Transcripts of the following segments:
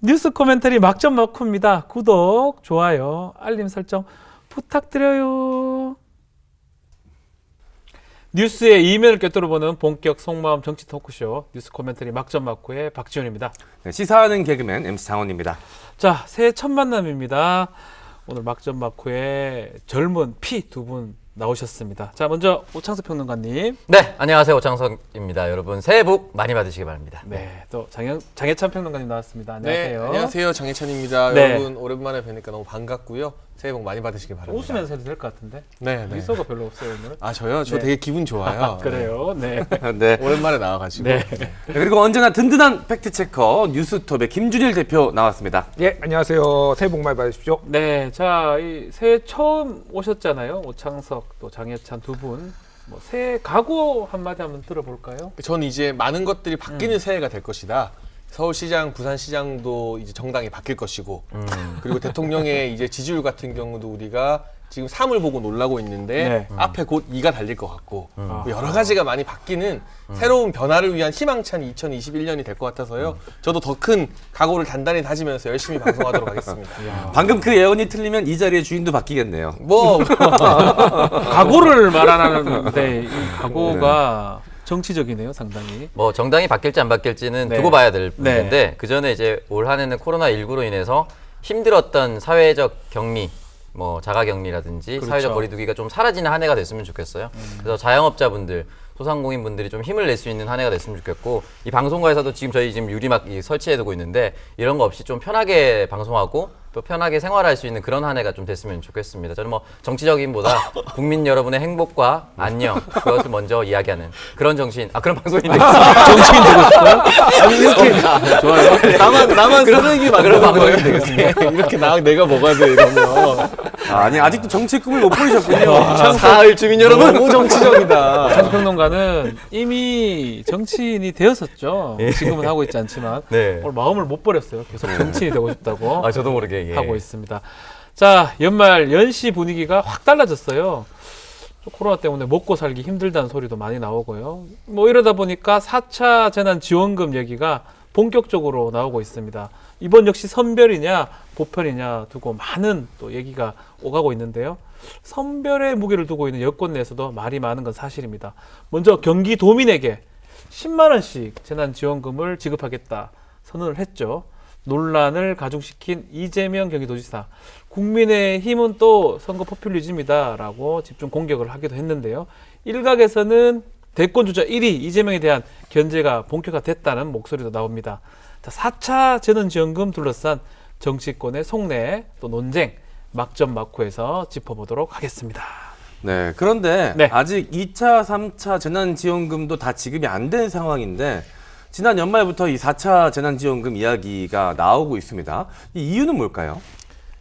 뉴스 코멘터리 막점 막후입니다. 구독, 좋아요, 알림 설정 부탁드려요. 뉴스의 이면을 꿰뚫어보는 본격 속마음 정치 토크쇼 뉴스 코멘터리 막점 막후의 박지훈입니다. 네, 시사하는 개그맨 MC 장원입니다. 자, 새해 첫 만남입니다. 오늘 막점 막후에 젊은 피 두 분 나오셨습니다. 자, 먼저 오창석 평론가님. 네, 안녕하세요. 오창석입니다. 여러분 새해 복 많이 받으시기 바랍니다. 네, 또 장해찬 평론가님 나왔습니다. 안녕하세요. 네, 안녕하세요. 장혜찬입니다. 네. 여러분 오랜만에 뵈니까 너무 반갑고요. 새해 복 많이 받으시기 바랍니다. 웃으면서 해도 될 것 같은데. 네, 네. 미소가 별로 없어요 오늘. 아 저요? 저 네. 되게 기분 좋아요. 그래요. 네. 네. 오랜만에 나와가지고. 네. 그리고 언제나 든든한 팩트체커 뉴스톱의 김준일 대표 나왔습니다. 예, 안녕하세요. 새해 복 많이 받으십시오. 네, 자, 이 새해 처음 오셨잖아요. 오창석 또 장해찬 두 분. 뭐 새해 각오 한마디 한번 들어볼까요? 전 이제 많은 것들이 바뀌는 새해가 될 것이다. 서울시장, 부산시장도 이제 정당이 바뀔 것이고, 그리고 대통령의 이제 지지율 같은 경우도 우리가 지금 3을 보고 놀라고 있는데 네. 앞에 곧 2가 달릴 것 같고 뭐 여러 가지가 많이 바뀌는 새로운 변화를 위한 희망찬 2021년이 될 것 같아서요. 저도 더 큰 각오를 단단히 다지면서 열심히 방송하도록 하겠습니다. 방금 그 예언이 틀리면 이 자리의 주인도 바뀌겠네요. 뭐 각오를 말하는데 이 각오가 정치적이네요, 상당히. 뭐 정당이 바뀔지 안 바뀔지는 네. 두고 봐야 될 네. 문제인데 그 전에 이제 올 한해는 코로나19로 인해서 힘들었던 사회적 격리, 뭐 자가격리라든지 그렇죠. 사회적 거리두기가 좀 사라지는 한 해가 됐으면 좋겠어요. 그래서 자영업자분들, 소상공인분들이 좀 힘을 낼 수 있는 한 해가 됐으면 좋겠고, 이 방송가에서도 저희 지금 유리막 설치해두고 있는데 이런 거 없이 좀 편하게 방송하고 또 편하게 생활할 수 있는 그런 한 해가 좀 됐으면 좋겠습니다. 저는 뭐 정치적인보다 국민 여러분의 행복과 안녕, 그것을 먼저 이야기하는 그런 정신, 그런 방송이 되겠습니다. 정치인 되고 싶어요? 아니 이렇게 좋아요. 나만 쓰레기 만드는 방송이 거예요. 되겠습니다. 이렇게 내가 뭐가 돼 이러면. 아니 아직도 정치의 꿈을 못 꾸리셨군요. 사흘 주민 여러분. 너무 정치적이다. 오창석 평론가는 이미 정치인이 되었었죠. 지금은 하고 있지 않지만 네. 오늘 마음을 못 버렸어요. 계속 정치인이 되고 싶다고. 저도 모르게 예. 하고 있습니다. 자, 연말 연시 분위기가 확 달라졌어요. 코로나 때문에 먹고 살기 힘들다는 소리도 많이 나오고요. 뭐 이러다 보니까 4차 재난지원금 얘기가 본격적으로 나오고 있습니다. 이번 역시 선별이냐 보편이냐 두고 많은 또 얘기가 오가고 있는데요. 선별의 무게를 두고 있는 여권 내에서도 말이 많은 건 사실입니다. 먼저 경기도민에게 10만 원씩 재난지원금을 지급하겠다 선언을 했죠. 논란을 가중시킨 이재명 경기도지사. 국민의힘은 또 선거 포퓰리즘이다라고 집중 공격을 하기도 했는데요. 일각에서는 대권주자 1위 이재명에 대한 견제가 본격화됐다는 목소리도 나옵니다. 자, 4차 재난지원금 둘러싼 정치권의 속내 또 논쟁 막점 막후에서 짚어보도록 하겠습니다. 네, 그런데 네. 아직 2차, 3차 재난지원금도 다 지급이 안 된 상황인데 지난 연말부터 이 4차 재난지원금 이야기가 나오고 있습니다. 이 이유는 뭘까요?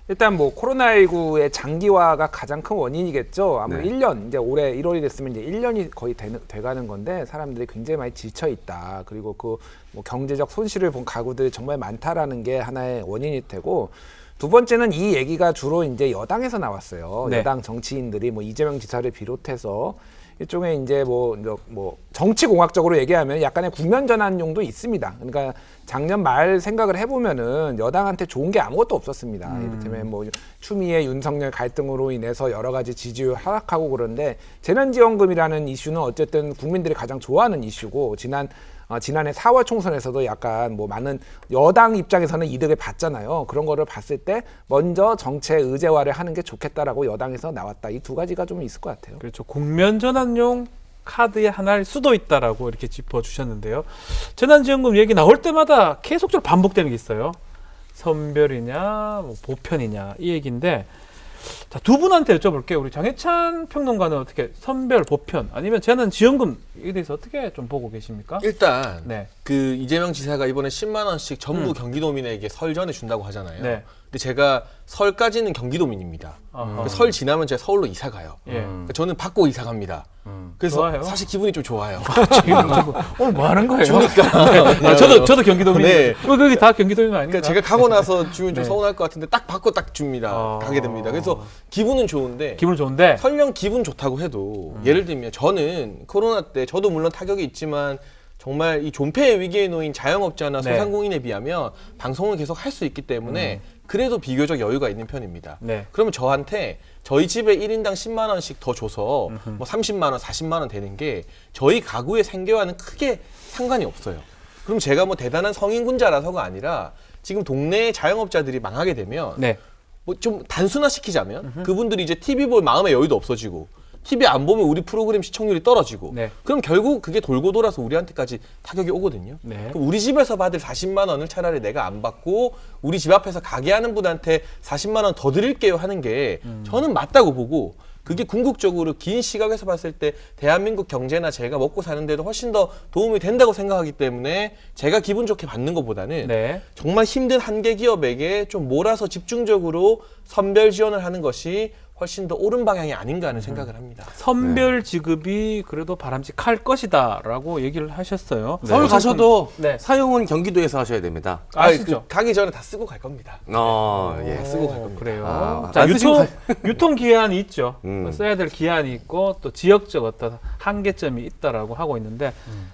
일단 뭐 코로나19의 장기화가 가장 큰 원인이겠죠. 아무래도 네. 1년, 이제 올해 1월이 됐으면 이제 1년이 거의 돼가는 건데 사람들이 굉장히 많이 지쳐 있다. 그리고 그 뭐 경제적 손실을 본 가구들이 정말 많다라는 게 하나의 원인이 되고, 두 번째는 이 얘기가 주로 이제 여당에서 나왔어요. 네. 여당 정치인들이 뭐 이재명 지사를 비롯해서 일종의 이제 뭐 정치공학적으로 얘기하면 약간의 국면 전환용도 있습니다. 그러니까 작년 말 생각을 해보면은 여당한테 좋은 게 아무것도 없었습니다. 이를테면 뭐 추미애 윤석열 갈등으로 인해서 여러 가지 지지율 하락하고 그런데 재난지원금이라는 이슈는 어쨌든 국민들이 가장 좋아하는 이슈고 지난해 4월 총선에서도 약간 뭐 많은 여당 입장에서는 이득을 봤잖아요. 그런 거를 봤을 때 먼저 정책 의제화를 하는 게 좋겠다라고 여당에서 나왔다. 이 두 가지가 좀 있을 것 같아요. 그렇죠. 국면 전환용 카드의 하나일 수도 있다라고 이렇게 짚어주셨는데요. 재난지원금 얘기 나올 때마다 계속적으로 반복되는 게 있어요. 선별이냐, 뭐 보편이냐 이 얘기인데, 자, 두 분한테 여쭤볼게요. 우리 장해찬 평론가는 어떻게 선별, 보편 아니면 재난지원금에 대해서 어떻게 좀 보고 계십니까? 일단 네. 그 이재명 지사가 이번에 10만 원씩 전부 경기도민에게 설 전에 준다고 하잖아요. 네. 근데 제가 설까지는 경기도민입니다. 아하. 설 지나면 제가 서울로 이사 가요. 예. 그러니까 저는 받고 이사 갑니다. 그래서 좋아요? 사실 기분이 좀 좋아요. 오늘 뭐 하는 거예요? 그러니까 저도 경기도민. 네. 거기 다 경기도민 아닌가? 그러니까 제가 가고 나서 주면 좀 네. 서운할 것 같은데 딱 받고 딱 줍니다. 가게 됩니다. 그래서 기분은 좋은데 기분 좋은데. 설령 기분 좋다고 해도 예를 들면 저는 코로나 때 저도 물론 타격이 있지만 정말 이 존폐의 위기에 놓인 자영업자나 네. 소상공인에 비하면 방송을 계속 할 수 있기 때문에 그래도 비교적 여유가 있는 편입니다. 네. 그러면 저한테 저희 집에 1인당 10만 원씩 더 줘서 뭐 30만 원, 40만 원 되는 게 저희 가구의 생계와는 크게 상관이 없어요. 그럼 제가 뭐 대단한 성인군자라서가 아니라 지금 동네의 자영업자들이 망하게 되면 네. 뭐 좀 단순화시키자면 그분들이 이제 TV 볼 마음의 여유도 없어지고 TV 안 보면 우리 프로그램 시청률이 떨어지고 네. 그럼 결국 그게 돌고 돌아서 우리한테까지 타격이 오거든요. 네. 그럼 우리 집에서 받을 40만 원을 차라리 내가 안 받고 우리 집 앞에서 가게 하는 분한테 40만 원 더 드릴게요 하는 게 저는 맞다고 보고 그게 궁극적으로 긴 시각에서 봤을 때 대한민국 경제나 제가 먹고 사는 데도 훨씬 더 도움이 된다고 생각하기 때문에 제가 기분 좋게 받는 것보다는 네. 정말 힘든 한계 기업에게 좀 몰아서 집중적으로 선별 지원을 하는 것이 훨씬 더 옳은 방향이 아닌가 하는 생각을 합니다. 선별 지급이 그래도 바람직할 것이다라고 얘기를 하셨어요. 서울 가셔도 네. 사용은 경기도에서 하셔야 됩니다. 아시죠? 가기 전에 다 쓰고 갈 겁니다. 예. 쓰고 갈 겁니다. 그래요. 아, 자, 안 쓰시고 유통 기한이 있죠. 음. 써야 될 기한이 있고 또 지역적 어떤 한계점이 있다라고 하고 있는데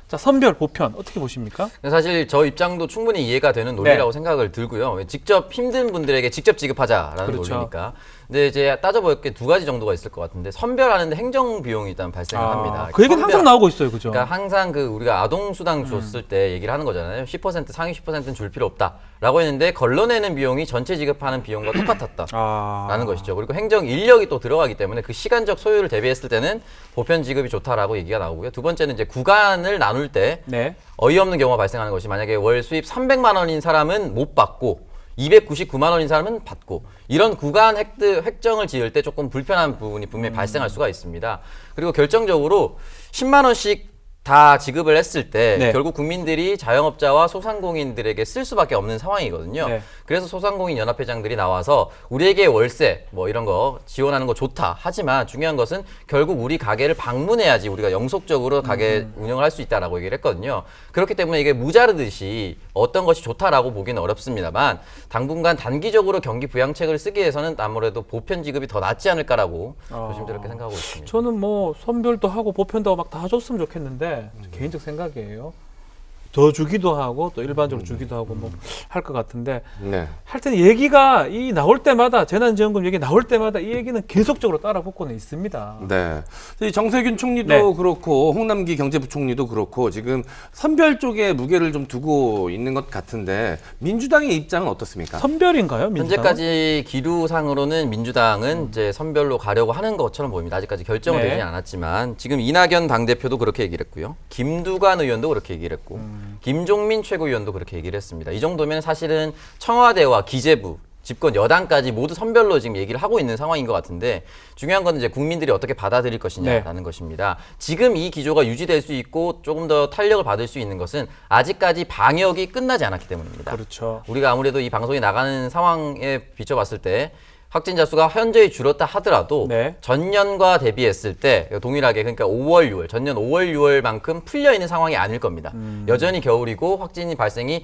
자, 선별 보편 어떻게 보십니까? 사실 저 입장도 충분히 이해가 되는 논리라고 생각을 들고요. 직접 힘든 분들에게 직접 지급하자라는 그렇죠. 논리니까. 근데 이제 따져볼 게 두 가지 정도가 있을 것 같은데 선별하는데 행정 비용이 일단 발생을 합니다. 그 얘기는 항상 나오고 있어요, 그죠? 그러니까 항상 그 우리가 아동수당 줬을 때 얘기를 하는 거잖아요. 10% 상위 10%는 줄 필요 없다라고 했는데 걸러내는 비용이 전체 지급하는 비용과 똑같았다라는 것이죠. 그리고 행정 인력이 또 들어가기 때문에 그 시간적 소요를 대비했을 때는 보편 지급이 좋다라고 얘기가 나오고요. 두 번째는 이제 구간을 나눌 때 네. 어이없는 경우가 발생하는 것이 만약에 월 수입 300만 원인 사람은 못 받고 299만 원인 사람은 받고 이런 구간 획정을 지을 때 조금 불편한 부분이 분명히 발생할 수가 있습니다. 그리고 결정적으로 10만 원씩 다 지급을 했을 때 네. 결국 국민들이 자영업자와 소상공인들에게 쓸 수밖에 없는 상황이거든요. 네. 그래서 소상공인 연합회장들이 나와서 우리에게 월세 뭐 이런 거 지원하는 거 좋다. 하지만 중요한 것은 결국 우리 가게를 방문해야지 우리가 영속적으로 가게 운영을 할 수 있다라고 얘기를 했거든요. 그렇기 때문에 이게 무자르듯이 어떤 것이 좋다라고 보기는 어렵습니다만 당분간 단기적으로 경기 부양책을 쓰기 위해서는 아무래도 보편 지급이 더 낫지 않을까라고 조심스럽게 생각하고 있습니다. 저는 뭐 선별도 하고 보편도 하고 막 다 줬으면 좋겠는데 개인적 생각이에요. 더 주기도 하고 또 일반적으로 주기도 하고 뭐 할 것 같은데 네. 하여튼 얘기가 이 나올 때마다 재난지원금 얘기 나올 때마다 이 얘기는 계속적으로 따라붙고는 있습니다. 네. 이 정세균 총리도 네. 그렇고 홍남기 경제부총리도 그렇고 지금 선별 쪽에 무게를 좀 두고 있는 것 같은데 민주당의 입장은 어떻습니까? 선별인가요? 민주당은? 현재까지 기류상으로는 민주당은 이제 선별로 가려고 하는 것처럼 보입니다. 아직까지 결정은 네. 되지 않았지만 지금 이낙연 당대표도 그렇게 얘기를 했고요. 김두관 의원도 그렇게 얘기를 했고 김종민 최고위원도 그렇게 얘기를 했습니다. 이 정도면 사실은 청와대와 기재부 집권 여당까지 모두 선별로 지금 얘기를 하고 있는 상황인 것 같은데 중요한 건 이제 국민들이 어떻게 받아들일 것이냐라는 것입니다. 지금 이 기조가 유지될 수 있고 조금 더 탄력을 받을 수 있는 것은 아직까지 방역이 끝나지 않았기 때문입니다. 그렇죠. 우리가 아무래도 이 방송이 나가는 상황에 비춰봤을 때 확진자 수가 현저히 줄었다 하더라도 네. 전년과 대비했을 때 동일하게 그러니까 5월, 6월, 전년 5월, 6월만큼 풀려 있는 상황이 아닐 겁니다. 여전히 겨울이고 확진 발생이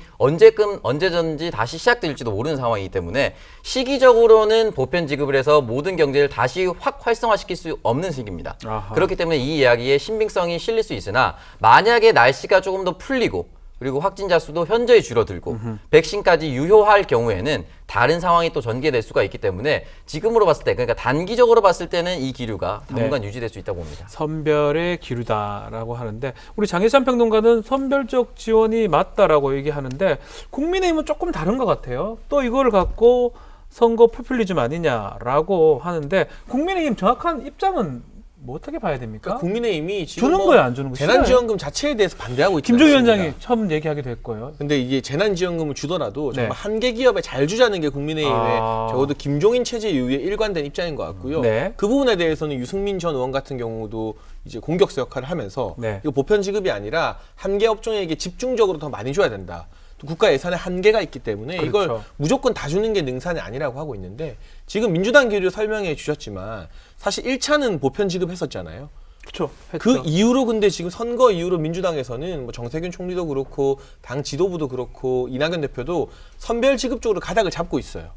언제든지 다시 시작될지도 모르는 상황이기 때문에 시기적으로는 보편 지급을 해서 모든 경제를 다시 확 활성화시킬 수 없는 시기입니다. 아하. 그렇기 때문에 이 이야기에 신빙성이 실릴 수 있으나 만약에 날씨가 조금 더 풀리고 그리고 확진자 수도 현저히 줄어들고 백신까지 유효할 경우에는 다른 상황이 또 전개될 수가 있기 때문에 지금으로 봤을 때 그러니까 단기적으로 봤을 때는 이 기류가 당분간 유지될 수 있다고 봅니다. 선별의 기류다라고 하는데 우리 장혜찬 평론가는 선별적 지원이 맞다라고 얘기하는데 국민의힘은 조금 다른 것 같아요. 또 이걸 갖고 선거 포퓰리즘 아니냐라고 하는데 국민의힘 정확한 입장은 뭐 어떻게 봐야 됩니까? 그러니까 국민의힘이 지금 주는 거예요, 안 주는 거? 재난지원금 자체에 대해서 반대하고 있지 김종인 않습니다. 위원장이 처음 얘기하기도 했고요. 근데 이게 재난지원금을 주더라도 정말 네. 한계 기업에 잘 주자는 게 국민의힘의 아. 적어도 김종인 체제 이후에 일관된 입장인 것 같고요. 네. 그 부분에 대해서는 유승민 전 의원 같은 경우도 이제 공격수 역할을 하면서 네. 이거 보편 지급이 아니라 한계 업종에게 집중적으로 더 많이 줘야 된다. 또 국가 예산에 한계가 있기 때문에 그렇죠. 이걸 무조건 다 주는 게 능사는 아니라고 하고 있는데 지금 민주당 기류 설명해 주셨지만 사실 1차는 보편 지급했었잖아요. 그렇죠. 그 이후로 근데 지금 선거 이후로 민주당에서는 뭐 정세균 총리도 그렇고 당 지도부도 그렇고 이낙연 대표도 선별 지급 쪽으로 가닥을 잡고 있어요.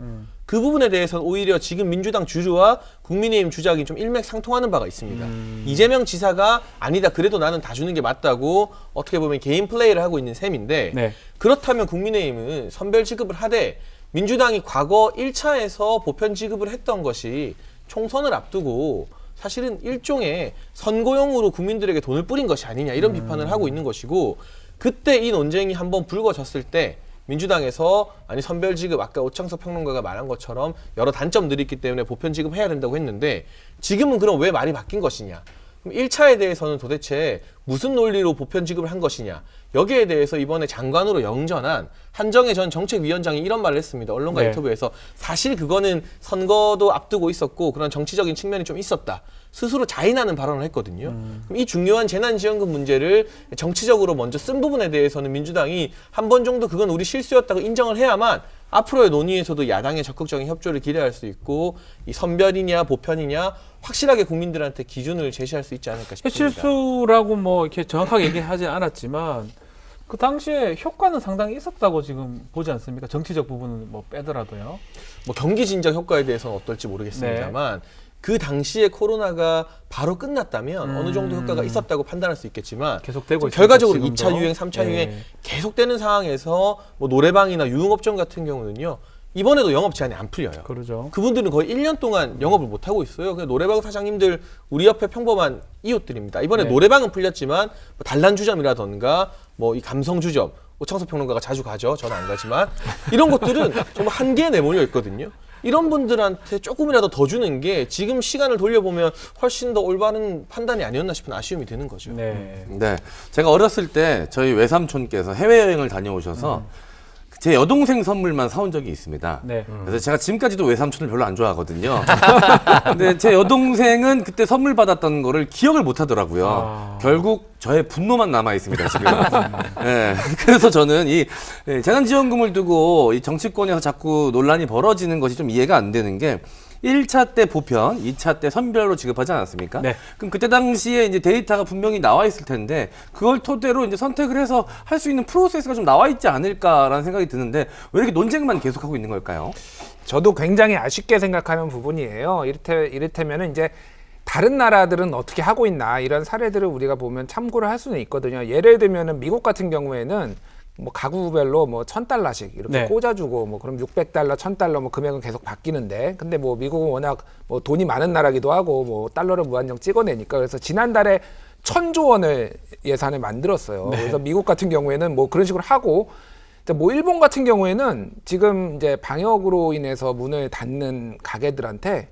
그 부분에 대해서는 오히려 지금 민주당 주주와 국민의힘 주장이 좀 일맥상통하는 바가 있습니다. 이재명 지사가 아니다 그래도 나는 다 주는 게 맞다고 어떻게 보면 개인 플레이를 하고 있는 셈인데 네. 그렇다면 국민의힘은 선별 지급을 하되 민주당이 과거 1차에서 보편 지급을 했던 것이 총선을 앞두고 사실은 일종의 선거용으로 국민들에게 돈을 뿌린 것이 아니냐 이런 비판을 하고 있는 것이고 그때 이 논쟁이 한번 불거졌을 때 민주당에서 아니 선별 지급 아까 오창석 평론가가 말한 것처럼 여러 단점들이 있기 때문에 보편 지급해야 된다고 했는데 지금은 그럼 왜 말이 바뀐 것이냐. 그럼 1차에 대해서는 도대체 무슨 논리로 보편 지급을 한 것이냐. 여기에 대해서 이번에 장관으로 영전한 한정혜 전 정책위원장이 이런 말을 했습니다. 언론과 네. 인터뷰에서 사실 그거는 선거도 앞두고 있었고 그런 정치적인 측면이 좀 있었다. 스스로 자인하는 발언을 했거든요. 그럼 이 중요한 재난지원금 문제를 정치적으로 먼저 쓴 부분에 대해서는 민주당이 한 번 정도 그건 우리 실수였다고 인정을 해야만 앞으로의 논의에서도 야당의 적극적인 협조를 기대할 수 있고 이 선별이냐 보편이냐 확실하게 국민들한테 기준을 제시할 수 있지 않을까 싶습니다. 실수라고 뭐 이렇게 정확하게 얘기하지 않았지만 그 당시에 효과는 상당히 있었다고 지금 보지 않습니까? 정치적 부분은 뭐 빼더라도요. 뭐 경기 진작 효과에 대해서는 어떨지 모르겠습니다만 그 당시에 코로나가 바로 끝났다면 어느 정도 효과가 있었다고 판단할 수 있겠지만 계속되고 있습니다, 결과적으로 지금도. 2차 유행, 3차 네. 유행 계속되는 상황에서 뭐 노래방이나 유흥업종 같은 경우는요. 이번에도 영업 제한이 안 풀려요. 그러죠. 그분들은 거의 1년 동안 영업을 못 하고 있어요. 그래서 노래방 사장님들 우리 옆에 평범한 이웃들입니다. 이번에 네. 노래방은 풀렸지만 뭐 단란주점이라던가 뭐 이 감성주점 오창석 평론가가 자주 가죠. 저는 안 가지만 이런 것들은 정말 한계에 내몰려 있거든요. 이런 분들한테 조금이라도 더 주는 게 지금 시간을 돌려보면 훨씬 더 올바른 판단이 아니었나 싶은 아쉬움이 드는 거죠. 네. 네, 제가 어렸을 때 저희 외삼촌께서 해외여행을 다녀오셔서 제 여동생 선물만 사온 적이 있습니다. 네. 그래서 제가 지금까지도 외삼촌을 별로 안 좋아하거든요. 근데 제 여동생은 그때 선물 받았던 거를 기억을 못 하더라고요. 아. 결국 저의 분노만 남아 있습니다, 지금. 네, 그래서 저는 이 재난지원금을 두고 이 정치권에서 자꾸 논란이 벌어지는 것이 좀 이해가 안 되는 게 1차 때 보편, 2차 때 선별로 지급하지 않았습니까? 네. 그럼 그때 당시에 이제 데이터가 분명히 나와 있을 텐데 그걸 토대로 이제 선택을 해서 할 수 있는 프로세스가 좀 나와 있지 않을까라는 생각이 드는데 왜 이렇게 논쟁만 계속하고 있는 걸까요? 저도 굉장히 아쉽게 생각하는 부분이에요. 이를테면 이제 다른 나라들은 어떻게 하고 있나 이런 사례들을 우리가 보면 참고를 할 수는 있거든요. 예를 들면은 미국 같은 경우에는 뭐 가구별로 뭐 $1,000씩 이렇게 네. 꽂아주고 뭐 그럼 $600, $1,000 뭐 금액은 계속 바뀌는데 근데 뭐 미국은 워낙 뭐 돈이 많은 나라기도 하고 뭐 달러를 무한정 찍어내니까 그래서 지난달에 1,000조 원을 예산을 만들었어요. 그래서 미국 같은 경우에는 뭐 그런 식으로 하고 뭐 일본 같은 경우에는 지금 이제 방역으로 인해서 문을 닫는 가게들한테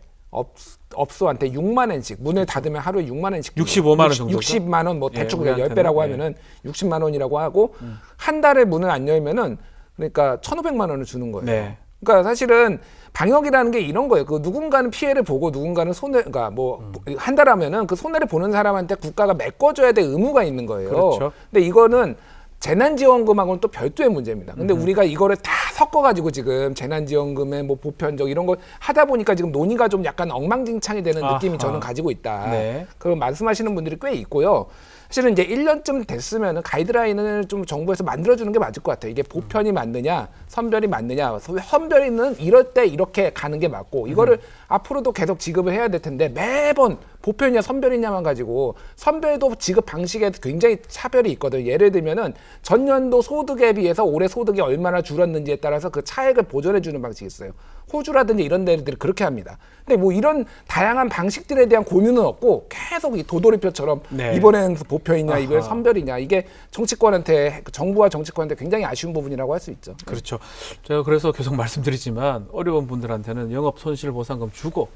업소한테 6만 원씩 문을 닫으면 하루에 6만 원씩 65만 원 정도죠? 60만 원 뭐 예, 대충 우리한테는, 10배라고 예. 하면은 60만 원이라고 하고 한 달에 문을 안 열면은 그러니까 1,500만 원을 주는 거예요. 네. 그러니까 사실은 방역이라는 게 이런 거예요. 그 누군가는 피해를 보고 누군가는 손해, 그러니까 뭐 한 달 하면은 그 손해를 보는 사람한테 국가가 메꿔줘야 될 의무가 있는 거예요. 그렇죠. 근데 이거는 재난지원금하고는 또 별도의 문제입니다. 근데 우리가 이거를 다 섞어가지고 지금 재난지원금에 뭐 보편적 이런 거 하다 보니까 지금 논의가 좀 약간 엉망진창이 되는 느낌이 아하. 저는 가지고 있다. 네. 그런 말씀하시는 분들이 꽤 있고요. 사실은 이제 1년쯤 됐으면 가이드라인을 좀 정부에서 만들어주는 게 맞을 것 같아요. 이게 보편이 맞느냐, 선별이 맞느냐. 선별이는 이럴 때 이렇게 가는 게 맞고 이거를 앞으로도 계속 지급을 해야 될 텐데 매번 보편이냐 선별이냐만 가지고 선별도 지급 방식에 굉장히 차별이 있거든요. 예를 들면은 전년도 소득에 비해서 올해 소득이 얼마나 줄었는지에 따라서 그 차액을 보전해 주는 방식이 있어요. 호주라든지 이런 데들이 그렇게 합니다. 근데 뭐 이런 다양한 방식들에 대한 고민은 없고 계속 이 도돌이표처럼 네. 이번에는 보편이냐, 아하. 이번엔 선별이냐 이게 정치권한테 정부와 정치권한테 굉장히 아쉬운 부분이라고 할 수 있죠. 그렇죠. 제가 그래서 계속 말씀드리지만 어려운 분들한테는 영업 손실 보상금 주고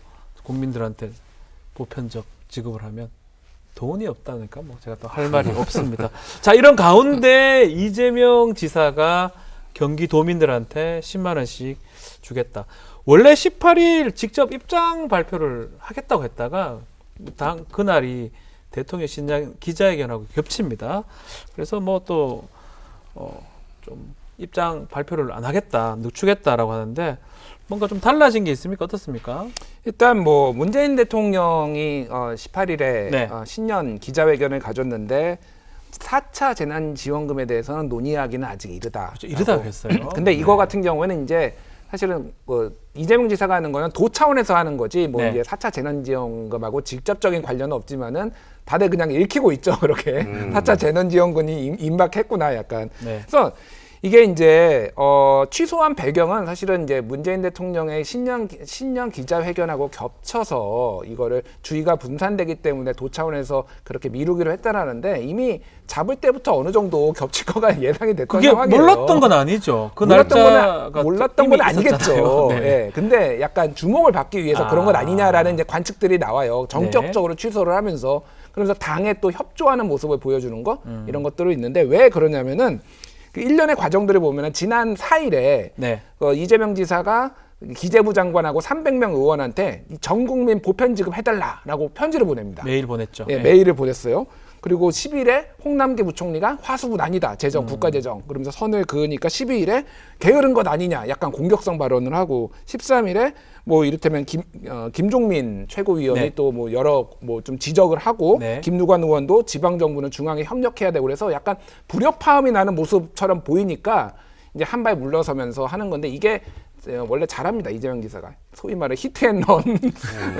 국민들한테 보편적 지급을 하면 돈이 없다니까 뭐 제가 또 할 말이 없습니다. 자, 이런 가운데 이재명 지사가 경기도민들한테 10만 원씩 주겠다. 원래 18일 직접 입장 발표를 하겠다고 했다가 그날이 대통령 신년 기자회견하고 겹칩니다. 그래서 뭐 또 좀 입장 발표를 안 하겠다, 늦추겠다라고 하는데 뭔가 좀 달라진 게 있습니까? 어떻습니까? 일단 뭐 문재인 대통령이 18일에 네. 신년 기자회견을 가졌는데 4차 재난지원금에 대해서는 논의하기는 아직 이르다. 이르다 했어요. 근데 이거 같은 경우에는 이제 사실은 뭐 이재명 지사가 하는 거는 도 차원에서 하는 거지 뭐 네. 이제 4차 재난지원금하고 직접적인 관련은 없지만은 다들 그냥 읽히고 있죠. 그렇게 4차 재난지원금이 임박했구나 약간. 네. 그래서 이게 이제 취소한 배경은 사실은 이제 문재인 대통령의 신년 기자회견하고 겹쳐서 이거를 주의가 분산되기 때문에 도 차원에서 그렇게 미루기로 했다라는데 이미 잡을 때부터 어느 정도 겹칠 거가 예상이 됐던 그게 상황이에요. 몰랐던 건 아니죠. 그 몰랐던 날짜가 몰랐던 이미 건 아니겠죠. 있었잖아요. 네. 예. 근데 약간 주목을 받기 위해서 그런 건 아니냐라는 이제 관측들이 나와요. 전격적으로 취소를 하면서 그러면서 당에 또 협조하는 모습을 보여주는 거 이런 것들이 있는데 왜 그러냐면은 그 일련의 과정들을 보면은 지난 4일에 네. 이재명 지사가 기재부 장관하고 300명 의원한테 이 전 국민 보편 지급 해달라라고 편지를 보냅니다. 메일 보냈죠. 예, 네. 메일을 보냈어요. 그리고 10일에 홍남기 부총리가 화수분 아니다. 재정, 국가재정. 그러면서 선을 그으니까 12일에 게으른 것 아니냐. 약간 공격성 발언을 하고 13일에 뭐 이를테면 김종민 최고위원이 네. 또 뭐 여러 뭐 좀 지적을 하고 네. 김누관 의원도 지방정부는 중앙에 협력해야 되고 그래서 약간 불협화음이 나는 모습처럼 보이니까 이제 한 발 물러서면서 하는 건데 이게 원래 잘합니다. 이재명 지사가. 소위 말해 히트앤런.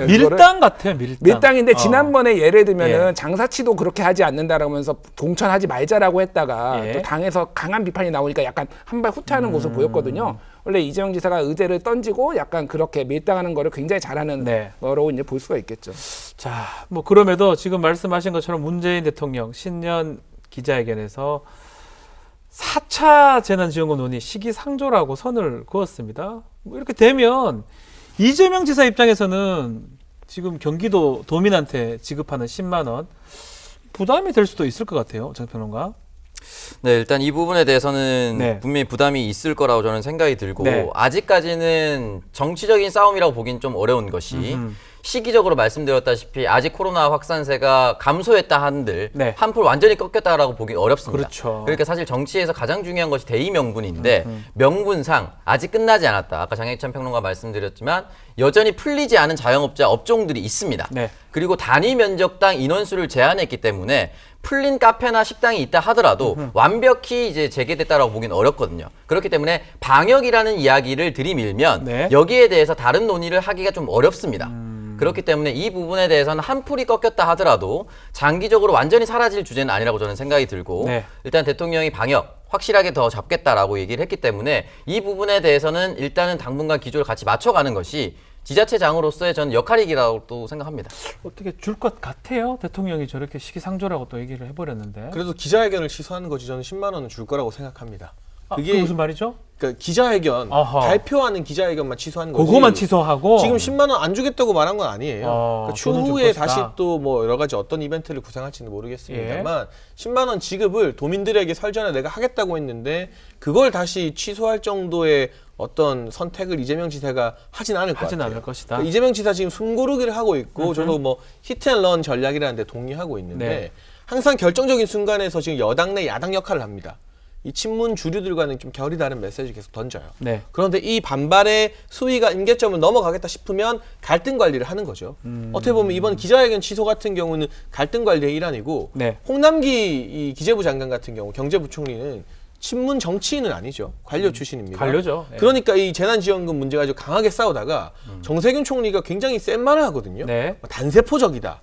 밀당 같아요. 밀당. 밀당인데 지난번에 예를 들면은 예. 장사치도 그렇게 하지 않는다라면서 동천하지 말자라고 했다가 예. 또 당에서 강한 비판이 나오니까 약간 한 발 후퇴하는 모습 보였거든요. 원래 이재명 지사가 의제를 던지고 약간 그렇게 밀당하는 거를 굉장히 잘하는 네. 거로 이제 볼 수가 있겠죠. 자, 뭐 그럼에도 지금 말씀하신 것처럼 문재인 대통령 신년 기자회견에서 4차 재난지원금 논의 시기상조라고 선을 그었습니다. 뭐 이렇게 되면 이재명 지사 입장에서는 지금 경기도 도민한테 지급하는 10만 원 부담이 될 수도 있을 것 같아요. 정평론가. 네, 일단 이 부분에 대해서는 네. 분명히 부담이 있을 거라고 저는 생각이 들고 네. 아직까지는 정치적인 싸움이라고 보긴 좀 어려운 것이 시기적으로 말씀드렸다시피 아직 코로나 확산세가 감소했다 한들 네. 한풀 완전히 꺾였다라고 보기 어렵습니다. 그렇죠. 그러니까 사실 정치에서 가장 중요한 것이 대의 명분인데 명분상 아직 끝나지 않았다. 아까 장혜찬 평론가 말씀드렸지만 여전히 풀리지 않은 자영업자 업종들이 있습니다. 네. 그리고 단위 면적당 인원수를 제한했기 때문에 풀린 카페나 식당이 있다 하더라도 완벽히 이제 재개됐다라고 보기는 어렵거든요. 그렇기 때문에 방역이라는 이야기를 들이밀면 네. 여기에 대해서 다른 논의를 하기가 좀 어렵습니다. 그렇기 때문에 이 부분에 대해서는 한풀이 꺾였다 하더라도 장기적으로 완전히 사라질 주제는 아니라고 저는 생각이 들고 네. 일단 대통령이 방역 확실하게 더 잡겠다라고 얘기를 했기 때문에 이 부분에 대해서는 일단은 당분간 기조를 같이 맞춰가는 것이 지자체장으로서의 저는 역할이라고 또 생각합니다. 어떻게 줄 것 같아요? 대통령이 저렇게 시기상조라고 또 얘기를 해버렸는데. 그래도 기자회견을 취소하는 거지 저는 10만 원은 줄 거라고 생각합니다. 그게 무슨 말이죠? 그러니까 기자회견 아하. 발표하는 기자회견만 취소하는 거지. 그거만 취소하고 지금 10만 원 안 주겠다고 말한 건 아니에요. 그러니까 돈은 줄 추후에 것이다. 다시 또 뭐 여러 가지 어떤 이벤트를 구상할지는 모르겠습니다만 10만 원 지급을 도민들에게 설전에 내가 하겠다고 했는데 그걸 다시 취소할 정도의 어떤 선택을 이재명 지사가 하진 않을 것 하진 같아요. 않을 것이다. 그러니까 이재명 지사 지금 숨고르기를 하고 있고 저도 뭐 히트앤런 전략이라는 데 동의하고 있는데 네. 항상 결정적인 순간에서 지금 여당 내 야당 역할을 합니다. 이 친문 주류들과는 좀 결이 다른 메시지 계속 던져요. 네. 그런데 이 반발의 수위가 임계점을 넘어가겠다 싶으면 갈등 관리를 하는 거죠. 어떻게 보면 이번 기자회견 취소 같은 경우는 갈등 관리의 일환이고 네. 홍남기 이 기재부 장관 같은 경우 경제부총리는 친문 정치인은 아니죠. 관료 출신입니다. 관료죠. 네. 그러니까 이 재난지원금 문제 가지고 강하게 싸우다가 정세균 총리가 굉장히 센 말을 하거든요. 네. 단세포적이다.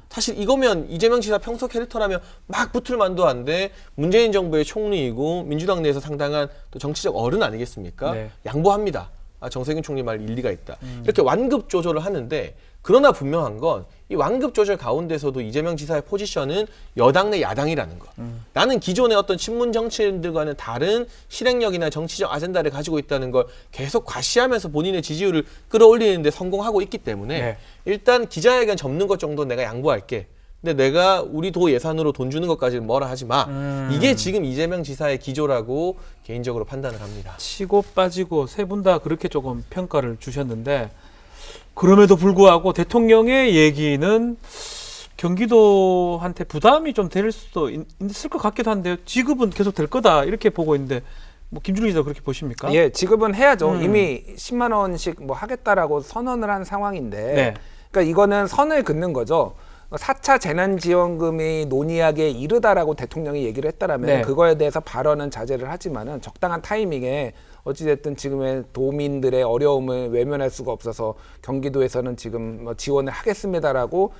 사실 이거면 이재명 지사 평소 캐릭터라면 막 붙을 만도 한데 문재인 정부의 총리이고 민주당 내에서 상당한 또 정치적 어른 아니겠습니까? 네. 양보합니다. 정세균 총리 말 일리가 있다. 이렇게 완급 조절을 하는데 그러나 분명한 건 이 완급 조절 가운데서도 이재명 지사의 포지션은 여당 내 야당이라는 것. 나는 기존의 어떤 친문 정치인들과는 다른 실행력이나 정치적 아젠다를 가지고 있다는 걸 계속 과시하면서 본인의 지지율을 끌어올리는 데 성공하고 있기 때문에 네. 일단 기자회견 접는 것 정도 내가 양보할게. 근데 내가 우리 도 예산으로 돈 주는 것까지는 뭐라 하지 마. 이게 지금 이재명 지사의 기조라고 개인적으로 판단을 합니다. 치고 빠지고 세 분 다 그렇게 조금 평가를 주셨는데 그럼에도 불구하고 대통령의 얘기는 경기도한테 부담이 좀 될 수도 있을 것 같기도 한데요. 지급은 계속 될 거다 이렇게 보고 있는데 뭐 김준일 기자 그렇게 보십니까? 예, 지급은 해야죠. 이미 10만 원씩 뭐 하겠다라고 선언을 한 상황인데, 네. 그러니까 이거는 선을 긋는 거죠. 4차 재난지원금이 논의하기에 이르다라고 대통령이 얘기를 했다라면 네. 그거에 대해서 발언은 자제를 하지만은 적당한 타이밍에 어찌됐든 지금의 도민들의 어려움을 외면할 수가 없어서 경기도에서는 지금 뭐 지원을 하겠습니다라고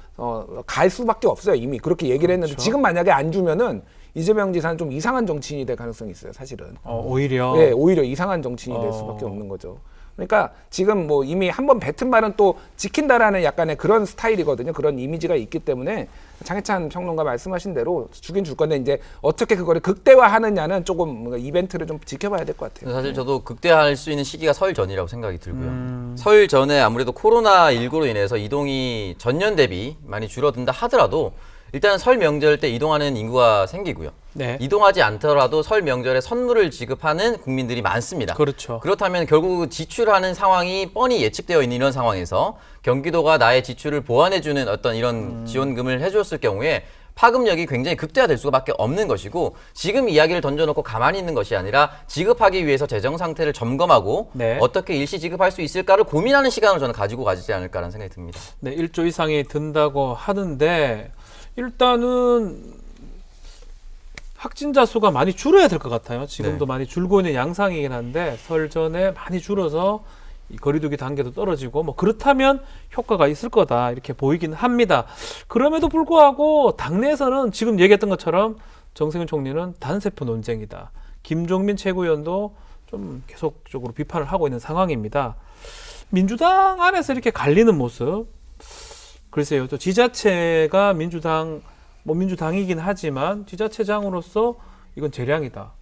갈 수밖에 없어요. 이미 그렇게 얘기를 했는데 그렇죠. 지금 만약에 안 주면은 이재명 지사는 좀 이상한 정치인이 될 가능성이 있어요. 사실은. 오히려 네, 오히려 이상한 정치인이 될 수밖에 없는 거죠. 그러니까 지금 뭐 이미 한번 뱉은 말은 또 지킨다라는 약간의 그런 스타일이거든요. 그런 이미지가 있기 때문에 장해찬 평론가 말씀하신 대로 주긴 줄 건데 이제 어떻게 그거를 극대화하느냐는 조금 뭔가 이벤트를 좀 지켜봐야 될 것 같아요. 사실 저도 극대화할 수 있는 시기가 설 전이라고 생각이 들고요. 설 전에 아무래도 코로나19로 인해서 이동이 전년 대비 많이 줄어든다 하더라도 일단 설 명절 때 이동하는 인구가 생기고요. 네. 이동하지 않더라도 설 명절에 선물을 지급하는 국민들이 많습니다. 그렇죠. 그렇다면 결국 지출하는 상황이 뻔히 예측되어 있는 이런 상황에서 경기도가 나의 지출을 보완해주는 어떤 이런 지원금을 해줬을 경우에 파급력이 굉장히 극대화될 수밖에 없는 것이고 지금 이야기를 던져놓고 가만히 있는 것이 아니라 지급하기 위해서 재정 상태를 점검하고 네. 어떻게 일시 지급할 수 있을까를 고민하는 시간을 저는 가지고 가지지 않을까라는 생각이 듭니다. 네, 1조 이상이 든다고 하는데 일단은 확진자 수가 많이 줄어야 될 것 같아요. 지금도 네. 많이 줄고 있는 양상이긴 한데 설 전에 많이 줄어서 이 거리두기 단계도 떨어지고 뭐 그렇다면 효과가 있을 거다 이렇게 보이긴 합니다. 그럼에도 불구하고 당내에서는 지금 얘기했던 것처럼 정세균 총리는 단세포 논쟁이다. 김종민 최고위원도 좀 계속적으로 비판을 하고 있는 상황입니다. 민주당 안에서 이렇게 갈리는 모습 글쎄요. 또 지자체가 민주당이긴 하지만 지자체장으로서 이건 재량이다.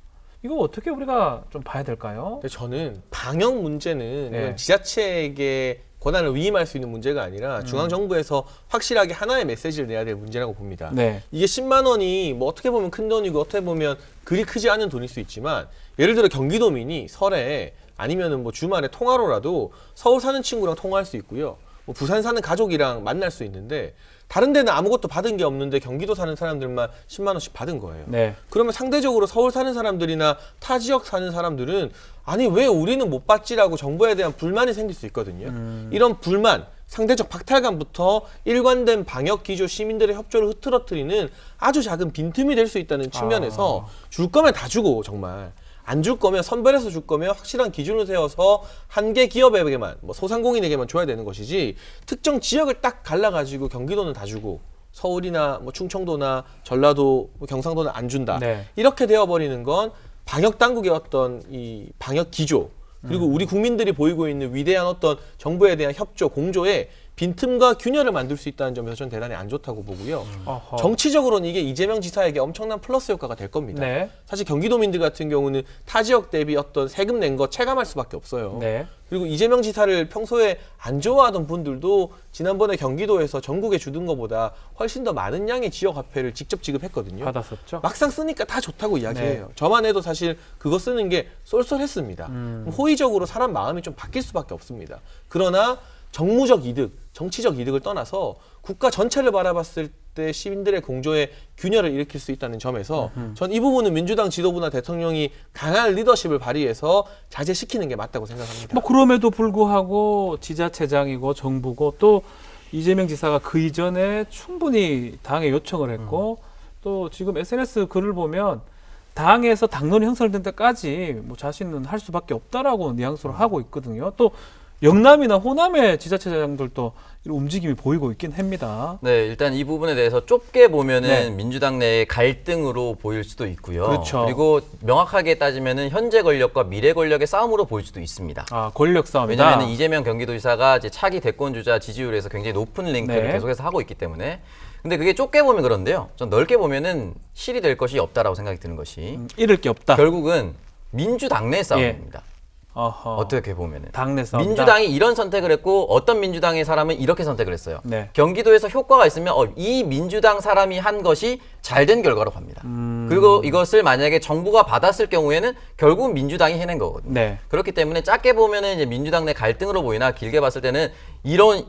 이거 어떻게 우리가 좀 봐야 될까요? 근데 저는 방역 문제는 네. 이건 지자체에게 권한을 위임할 수 있는 문제가 아니라 중앙정부에서 확실하게 하나의 메시지를 내야 될 문제라고 봅니다. 네. 이게 10만 원이 뭐 어떻게 보면 큰 돈이고 어떻게 보면 그리 크지 않은 돈일 수 있지만 예를 들어 경기도민이 설에 아니면은 뭐 주말에 통화로라도 서울 사는 친구랑 통화할 수 있고요. 뭐 부산 사는 가족이랑 만날 수 있는데 다른 데는 아무것도 받은 게 없는데 경기도 사는 사람들만 10만 원씩 받은 거예요. 네. 그러면 상대적으로 서울 사는 사람들이나 타 지역 사는 사람들은 아니 왜 우리는 못 받지라고 정부에 대한 불만이 생길 수 있거든요. 이런 불만, 상대적 박탈감부터 일관된 방역 기조 시민들의 협조를 흐트러뜨리는 아주 작은 빈틈이 될 수 있다는 측면에서 줄 거면 다 주고 정말 안 줄 거면 선별해서 줄 거면 확실한 기준을 세워서 한 개 기업에게만 뭐 소상공인에게만 줘야 되는 것이지 특정 지역을 딱 갈라가지고 경기도는 다 주고 서울이나 뭐 충청도나 전라도 뭐 경상도는 안 준다. 네. 이렇게 되어버리는 건 방역 당국의 어떤 이 방역 기조 그리고 우리 국민들이 보이고 있는 위대한 어떤 정부에 대한 협조 공조에 빈틈과 균열을 만들 수 있다는 점에서 저는 대단히 안 좋다고 보고요. 어허. 정치적으로는 이게 이재명 지사에게 엄청난 플러스 효과가 될 겁니다. 네. 사실 경기도민들 같은 경우는 타 지역 대비 어떤 세금 낸 거 체감할 수밖에 없어요. 네. 그리고 이재명 지사를 평소에 안 좋아하던 분들도 지난번에 경기도에서 전국에 주던 것보다 훨씬 더 많은 양의 지역 화폐를 직접 지급했거든요. 받았었죠. 막상 쓰니까 다 좋다고 이야기해요. 네. 저만 해도 사실 그거 쓰는 게 쏠쏠했습니다. 호의적으로 사람 마음이 좀 바뀔 수밖에 없습니다. 그러나 정무적 이득, 정치적 이득을 떠나서 국가 전체를 바라봤을 때 시민들의 공조에 균열을 일으킬 수 있다는 점에서 전 이 부분은 민주당 지도부나 대통령이 강한 리더십을 발휘해서 자제시키는 게 맞다고 생각합니다. 뭐 그럼에도 불구하고 지자체장이고 정부고 또 이재명 지사가 그 이전에 충분히 당에 요청을 했고 또 지금 SNS 글을 보면 당에서 당론이 형성될 때까지 뭐 자신은 할 수밖에 없다라고 뉘앙스로 하고 있거든요. 또 영남이나 호남의 지자체장들도 이런 움직임이 보이고 있긴 합니다. 네, 일단 이 부분에 대해서 좁게 보면은 네. 민주당 내의 갈등으로 보일 수도 있고요. 그렇죠. 그리고 명확하게 따지면은 현재 권력과 미래 권력의 싸움으로 보일 수도 있습니다. 아, 권력 싸움이다. 왜냐하면 이재명 경기도지사가 이제 차기 대권 주자 지지율에서 굉장히 높은 링크를 네. 계속해서 하고 있기 때문에 근데 그게 좁게 보면 그런데요. 전 넓게 보면은 실이 될 것이 없다라고 생각이 드는 것이 잃을 게 없다. 결국은 민주당 내 싸움입니다. 어허. 어떻게 보면은 당내 싸움이다. 민주당이 이런 선택을 했고 어떤 민주당의 사람은 이렇게 선택을 했어요. 네. 경기도에서 효과가 있으면 이 민주당 사람이 한 것이 잘된 결과로 갑니다. 그리고 이것을 만약에 정부가 받았을 경우에는 결국은 민주당이 해낸 거거든요. 네. 그렇기 때문에 작게 보면은 이제 민주당 내 갈등으로 보이나 길게 봤을 때는 이런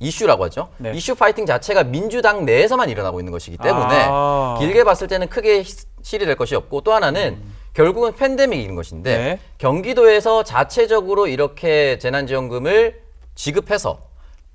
이슈라고 하죠. 네. 이슈 파이팅 자체가 민주당 내에서만 일어나고 있는 것이기 때문에 아. 길게 봤을 때는 크게 실이 될 것이 없고 또 하나는 결국은 팬데믹인 것인데 네. 경기도에서 자체적으로 이렇게 재난지원금을 지급해서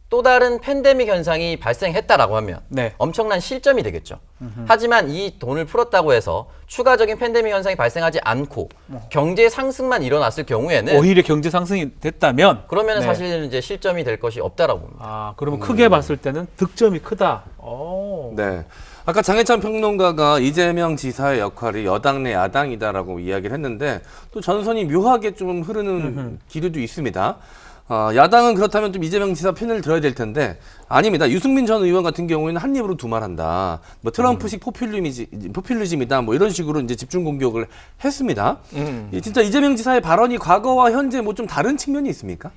또 다른 팬데믹 현상이 발생했다라고 하면 네. 엄청난 실점이 되겠죠. 하지만 이 돈을 풀었다고 해서 추가적인 팬데믹 현상이 발생하지 않고 경제 상승만 일어났을 경우에는 오히려 경제 상승이 됐다면 그러면 네. 사실 이제 실점이 될 것이 없다라고 봅니다. 아, 그러면 크게 봤을 때는 득점이 크다. 오. 네. 아까 장해찬 평론가가 이재명 지사의 역할이 여당 내 야당이다라고 이야기를 했는데 또 전선이 묘하게 좀 흐르는 기류도 있습니다. 야당은 그렇다면 좀 이재명 지사 편을 들어야 될 텐데 아닙니다. 유승민 전 의원 같은 경우에는 한 입으로 두 말한다. 뭐 트럼프식 포퓰리즘이다. 뭐 이런 식으로 이제 집중 공격을 했습니다. 진짜 이재명 지사의 발언이 과거와 현재 뭐 좀 다른 측면이 있습니까?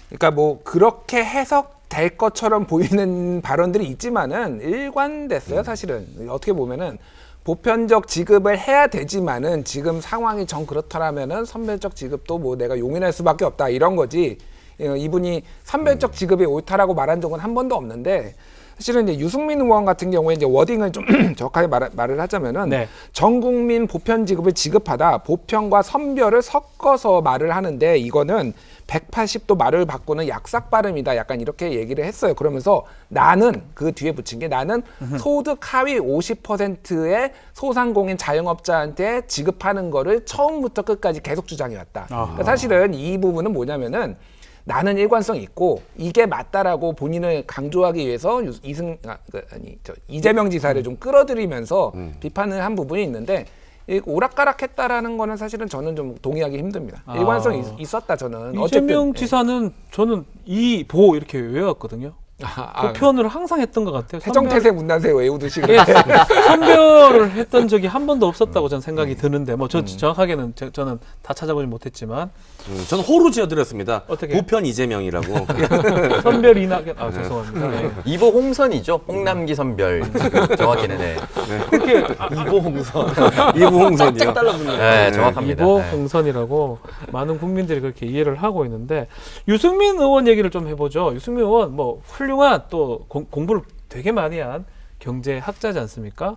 그러니까 뭐 그렇게 해석될 것처럼 보이는 발언들이 있지만은 일관됐어요, 사실은. 어떻게 보면은 보편적 지급을 해야 되지만은 지금 상황이 정 그렇더라면은 선별적 지급도 뭐 내가 용인할 수밖에 없다 이런 거지. 이분이 선별적 지급이 옳다라고 말한 적은 한 번도 없는데 사실은 이제 유승민 의원 같은 경우에 이제 워딩을 좀 정확하게 말을 하자면은 네. 전 국민 보편 지급을 지급하다 보편과 선별을 섞어서 말을 하는데 이거는 180도 말을 바꾸는 약삭 발음이다. 약간 이렇게 얘기를 했어요. 그러면서 나는 그 뒤에 붙인 게 나는 소득 하위 50%의 소상공인 자영업자한테 지급하는 거를 처음부터 끝까지 계속 주장해왔다. 그러니까 사실은 이 부분은 뭐냐면은 나는 일관성이 있고 이게 맞다라고 본인을 강조하기 위해서 이재명 지사를 좀 끌어들이면서 비판을 한 부분이 있는데 오락가락했다라는 거는 사실은 저는 좀 동의하기 힘듭니다. 일관성이 있었다 저는. 이재명 어쨌든, 지사는 저는 이 보 이렇게 외웠거든요. 보편을 항상 했던 것 같아요. 태정태세 문난세 외우듯이. 예, 선별을 했던 적이 한 번도 없었다고 저는 생각이 드는데 뭐 저 정확하게는 저는 다 찾아보지 못했지만 저는 호로 지어드렸습니다. 어떻게? 보편 이재명이라고. 선별 이낙연 죄송합니다. 네. 이보 홍선이죠. 홍남기 선별. 정확히는 네. 이보 홍선. 이부홍선이요. 네, 정확합니다. 이보 네. 홍선이라고 많은 국민들이 그렇게 이해를 하고 있는데 유승민 의원 얘기를 좀 해보죠. 유승민 의원 뭐 훌륭한 또 공부를 되게 많이 한 경제학자지 않습니까?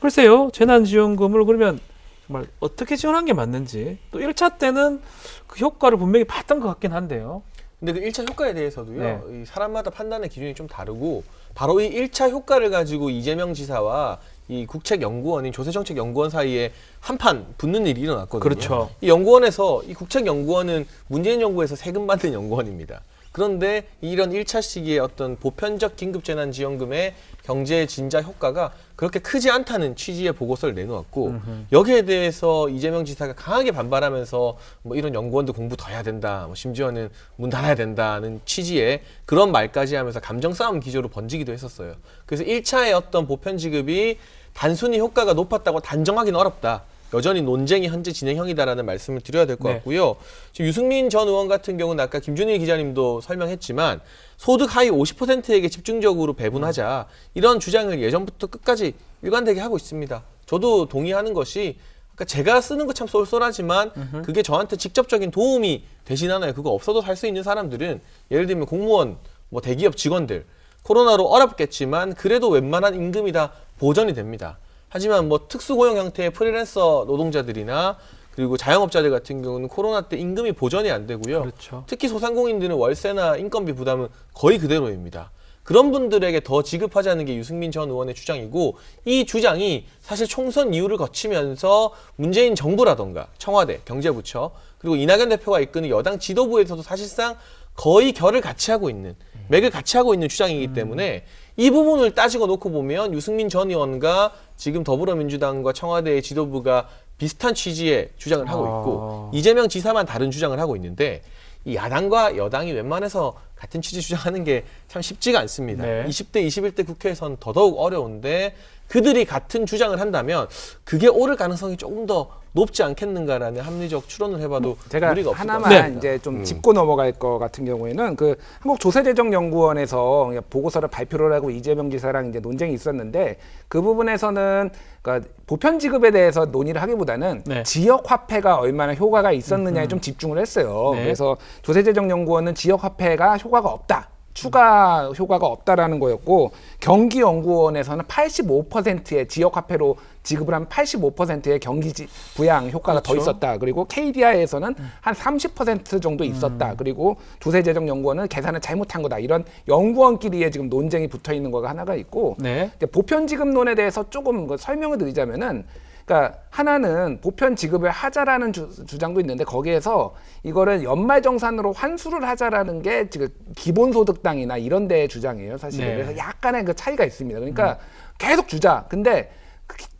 글쎄요, 재난지원금을 그러면 정말 어떻게 지원한 게 맞는지 또 1차 때는 그 효과를 분명히 봤던 것 같긴 한데요. 근데 그 1차 효과에 대해서도요. 네. 이 사람마다 판단의 기준이 좀 다르고 바로 이 1차 효과를 가지고 이재명 지사와 이 국책연구원인 조세정책연구원 사이에 한판 붙는 일이 일어났거든요. 그렇죠. 이 연구원에서 이 국책연구원은 문재인 정부에서 세금 받는 연구원입니다. 그런데 이런 1차 시기에 어떤 보편적 긴급재난지원금의 경제 진자 효과가 그렇게 크지 않다는 취지의 보고서를 내놓았고 여기에 대해서 이재명 지사가 강하게 반발하면서 뭐 이런 연구원도 공부 더 해야 된다, 뭐 심지어는 문 닫아야 된다는 취지의 그런 말까지 하면서 감정 싸움 기조로 번지기도 했었어요. 그래서 1차의 어떤 보편 지급이 단순히 효과가 높았다고 단정하기는 어렵다. 여전히 논쟁이 현재 진행형이다라는 말씀을 드려야 될 것 네. 같고요. 지금 유승민 전 의원 같은 경우는 아까 김준일 기자님도 설명했지만 소득 하위 50%에게 집중적으로 배분하자 이런 주장을 예전부터 끝까지 일관되게 하고 있습니다. 저도 동의하는 것이 아까 제가 쓰는 거 참 쏠쏠하지만 그게 저한테 직접적인 도움이 되시나요? 그거 없어도 살 수 있는 사람들은 예를 들면 공무원, 뭐 대기업 직원들 코로나로 어렵겠지만 그래도 웬만한 임금이 다 보전이 됩니다. 하지만 뭐 특수고용 형태의 프리랜서 노동자들이나 그리고 자영업자들 같은 경우는 코로나 때 임금이 보전이 안 되고요. 그렇죠. 특히 소상공인들은 월세나 인건비 부담은 거의 그대로입니다. 그런 분들에게 더 지급하자는 게 유승민 전 의원의 주장이고 이 주장이 사실 총선 이후를 거치면서 문재인 정부라던가 청와대, 경제부처 그리고 이낙연 대표가 이끄는 여당 지도부에서도 사실상 거의 결을 같이 하고 있는 맥을 같이 하고 있는 주장이기 때문에 이 부분을 따지고 놓고 보면 유승민 전 의원과 지금 더불어민주당과 청와대의 지도부가 비슷한 취지의 주장을 하고 있고 이재명 지사만 다른 주장을 하고 있는데 이 야당과 여당이 웬만해서 같은 취지 주장하는 게 참 쉽지가 않습니다. 네. 20대, 21대 국회에선 더더욱 어려운데 그들이 같은 주장을 한다면 그게 옳을 가능성이 조금 더 높지 않겠는가라는 합리적 추론을 해봐도 제가 무리가 없을 것 하나만 같습니다. 이제 좀 짚고 넘어갈 것 같은 경우에는 그 한국조세재정연구원에서 보고서를 발표를 하고 이재명 지사랑 이제 논쟁이 있었는데 그 부분에서는 그러니까 보편 지급에 대해서 논의를 하기보다는 네. 지역 화폐가 얼마나 효과가 있었느냐에 좀 집중을 했어요. 네. 그래서 조세재정연구원은 지역 화폐가 효과가 없다. 추가 효과가 없다라는 거였고 경기연구원에서는 85%의 지역화폐로 지급을 한 85%의 경기 부양 효과가 더 그렇죠. 있었다. 그리고 KDI에서는 한 30% 정도 있었다. 그리고 조세재정연구원은 계산을 잘못한 거다. 이런 연구원끼리의 지금 논쟁이 붙어 있는 거가 하나가 있고 네. 이제 보편 지급론에 대해서 조금 설명을 드리자면은 그러니까 하나는 보편 지급을 하자라는 주장도 있는데 거기에서 이거를 연말정산으로 환수를 하자라는 게 지금 기본소득당이나 이런 데의 주장이에요, 사실은. 네. 그래서 약간의 그 차이가 있습니다. 그러니까 계속 주자. 근데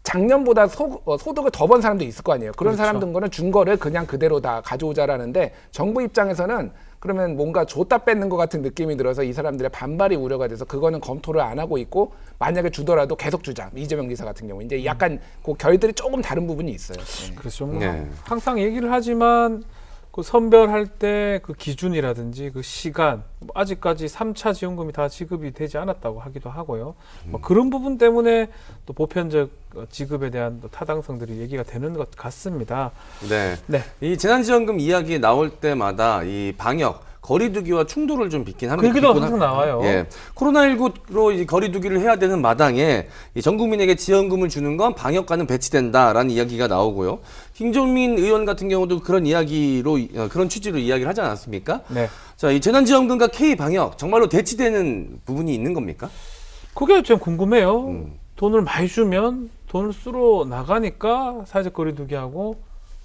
작년보다 소득을 더 번 사람도 있을 거 아니에요. 그런 그렇죠. 사람들 거는 준 거를 그냥 그대로 다 가져오자라는데 정부 입장에서는 그러면 뭔가 줬다 뺏는 것 같은 느낌이 들어서 이 사람들의 반발이 우려가 돼서 그거는 검토를 안 하고 있고 만약에 주더라도 계속 주자. 이재명 지사 같은 경우 이제 약간 그 결들이 조금 다른 부분이 있어요. 네. 그래서 좀 네. 항상 얘기를 하지만 그 선별할 때 그 기준이라든지 그 시간 뭐 아직까지 3차 지원금이 다 지급이 되지 않았다고 하기도 하고요. 뭐 그런 부분 때문에 또 보편적 지급에 대한 또 타당성들이 얘기가 되는 것 같습니다. 네. 네. 이 재난지원금 이야기 나올 때마다 이 방역, 거리두기와 충돌을 좀 빚긴 합니다. 그 얘기도 항상 나와요. 예. 코로나19로 이 거리두기를 해야 되는 마당에 이 전 국민에게 지원금을 주는 건 방역과는 배치된다라는 이야기가 나오고요. 김종민 의원 같은 경우도 그런 이야기로 그런 취지로 이야기를 하지 않았습니까? 네. 자, 이 재난지원금과 K방역 정말로 대치되는 부분이 있는 겁니까? 그게 좀 궁금해요. 돈을 많이 주면 돈을 쓰러 나가니까 사회적 거리두기하고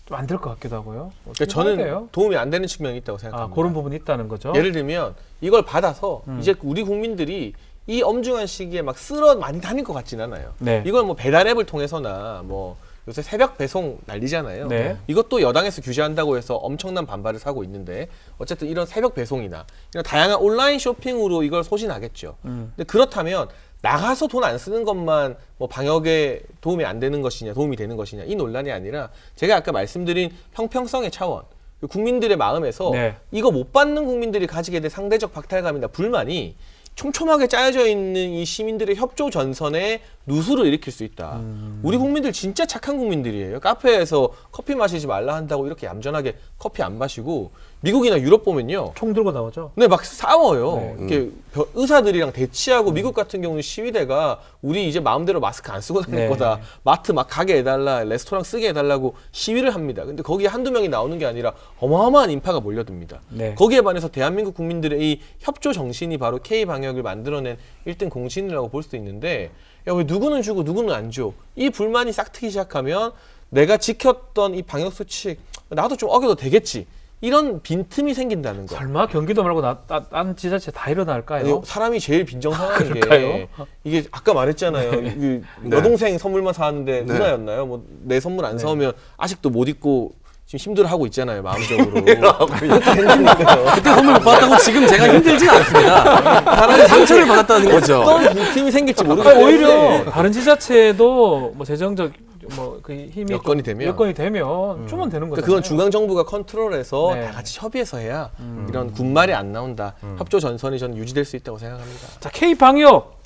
좀 안 될 것 같기도 하고요. 어떻게 그러니까 저는 생각해요? 도움이 안 되는 측면이 있다고 아, 생각합니다. 그런 부분이 있다는 거죠. 예를 들면 이걸 받아서 이제 우리 국민들이 이 엄중한 시기에 막 쓸어 많이 다닐 것 같진 않아요. 네. 이걸 뭐 배달 앱을 통해서나 뭐 요새 새벽 배송 난리잖아요. 네. 이것도 여당에서 규제한다고 해서 엄청난 반발을 사고 있는데 어쨌든 이런 새벽 배송이나 이런 다양한 온라인 쇼핑으로 이걸 소진하겠죠. 근데 그렇다면 나가서 돈 안 쓰는 것만 뭐 방역에 도움이 안 되는 것이냐, 도움이 되는 것이냐 이 논란이 아니라 제가 아까 말씀드린 형평성의 차원, 국민들의 마음에서 네. 이거 못 받는 국민들이 가지게 될 상대적 박탈감이나 불만이 촘촘하게 짜여져 있는 이 시민들의 협조 전선에 누수를 일으킬 수 있다. 우리 국민들 진짜 착한 국민들이에요. 카페에서 커피 마시지 말라 한다고 이렇게 얌전하게 커피 안 마시고 미국이나 유럽 보면요. 총 들고 나오죠. 네, 막 싸워요. 이렇게 의사들이랑 대치하고 미국 같은 경우는 시위대가 우리 이제 마음대로 마스크 안 쓰고 다닐 네. 거다. 마트 막 가게 해달라, 레스토랑 쓰게 해달라고 시위를 합니다. 근데 거기에 한두 명이 나오는 게 아니라 어마어마한 인파가 몰려듭니다. 네. 거기에 반해서 대한민국 국민들의 이 협조 정신이 바로 K방역을 만들어낸 1등 공신이라고 볼 수도 있는데 야, 왜 누구는 주고 누구는 안 줘? 이 불만이 싹트기 시작하면 내가 지켰던 이 방역 수칙 나도 좀 어겨도 되겠지. 이런 빈틈이 생긴다는 거. 설마 경기도 말고 딴 지자체 다 일어날까요? 아니, 사람이 제일 빈정상한 게 그럴까요? 이게 아까 말했잖아요. 이 여동생 선물만 사왔는데 네. 누나였나요? 뭐 내 선물 안 사오면 아직도 못 입고 지금 힘들어하고 있잖아요. 마음적으로. 이렇게 생기니까요. 그때 선물 못 받았다고 지금 제가 힘들진 않습니다. 다른 상처를 받았다는 거죠. 어떤 빈틈이 생길지 모르기 아니, 때문에 오히려 다른 지자체도 뭐 재정적 뭐 그 힘이 여건이 좀- 되면. 여건이 되면 주면 되는 거죠. 그러니까 그건 중앙 정부가 컨트롤해서 네. 다 같이 협의해서 해야 이런 군말이 안 나온다. 협조 전선이 저는 유지될 수 있다고 생각합니다. 자, K 방역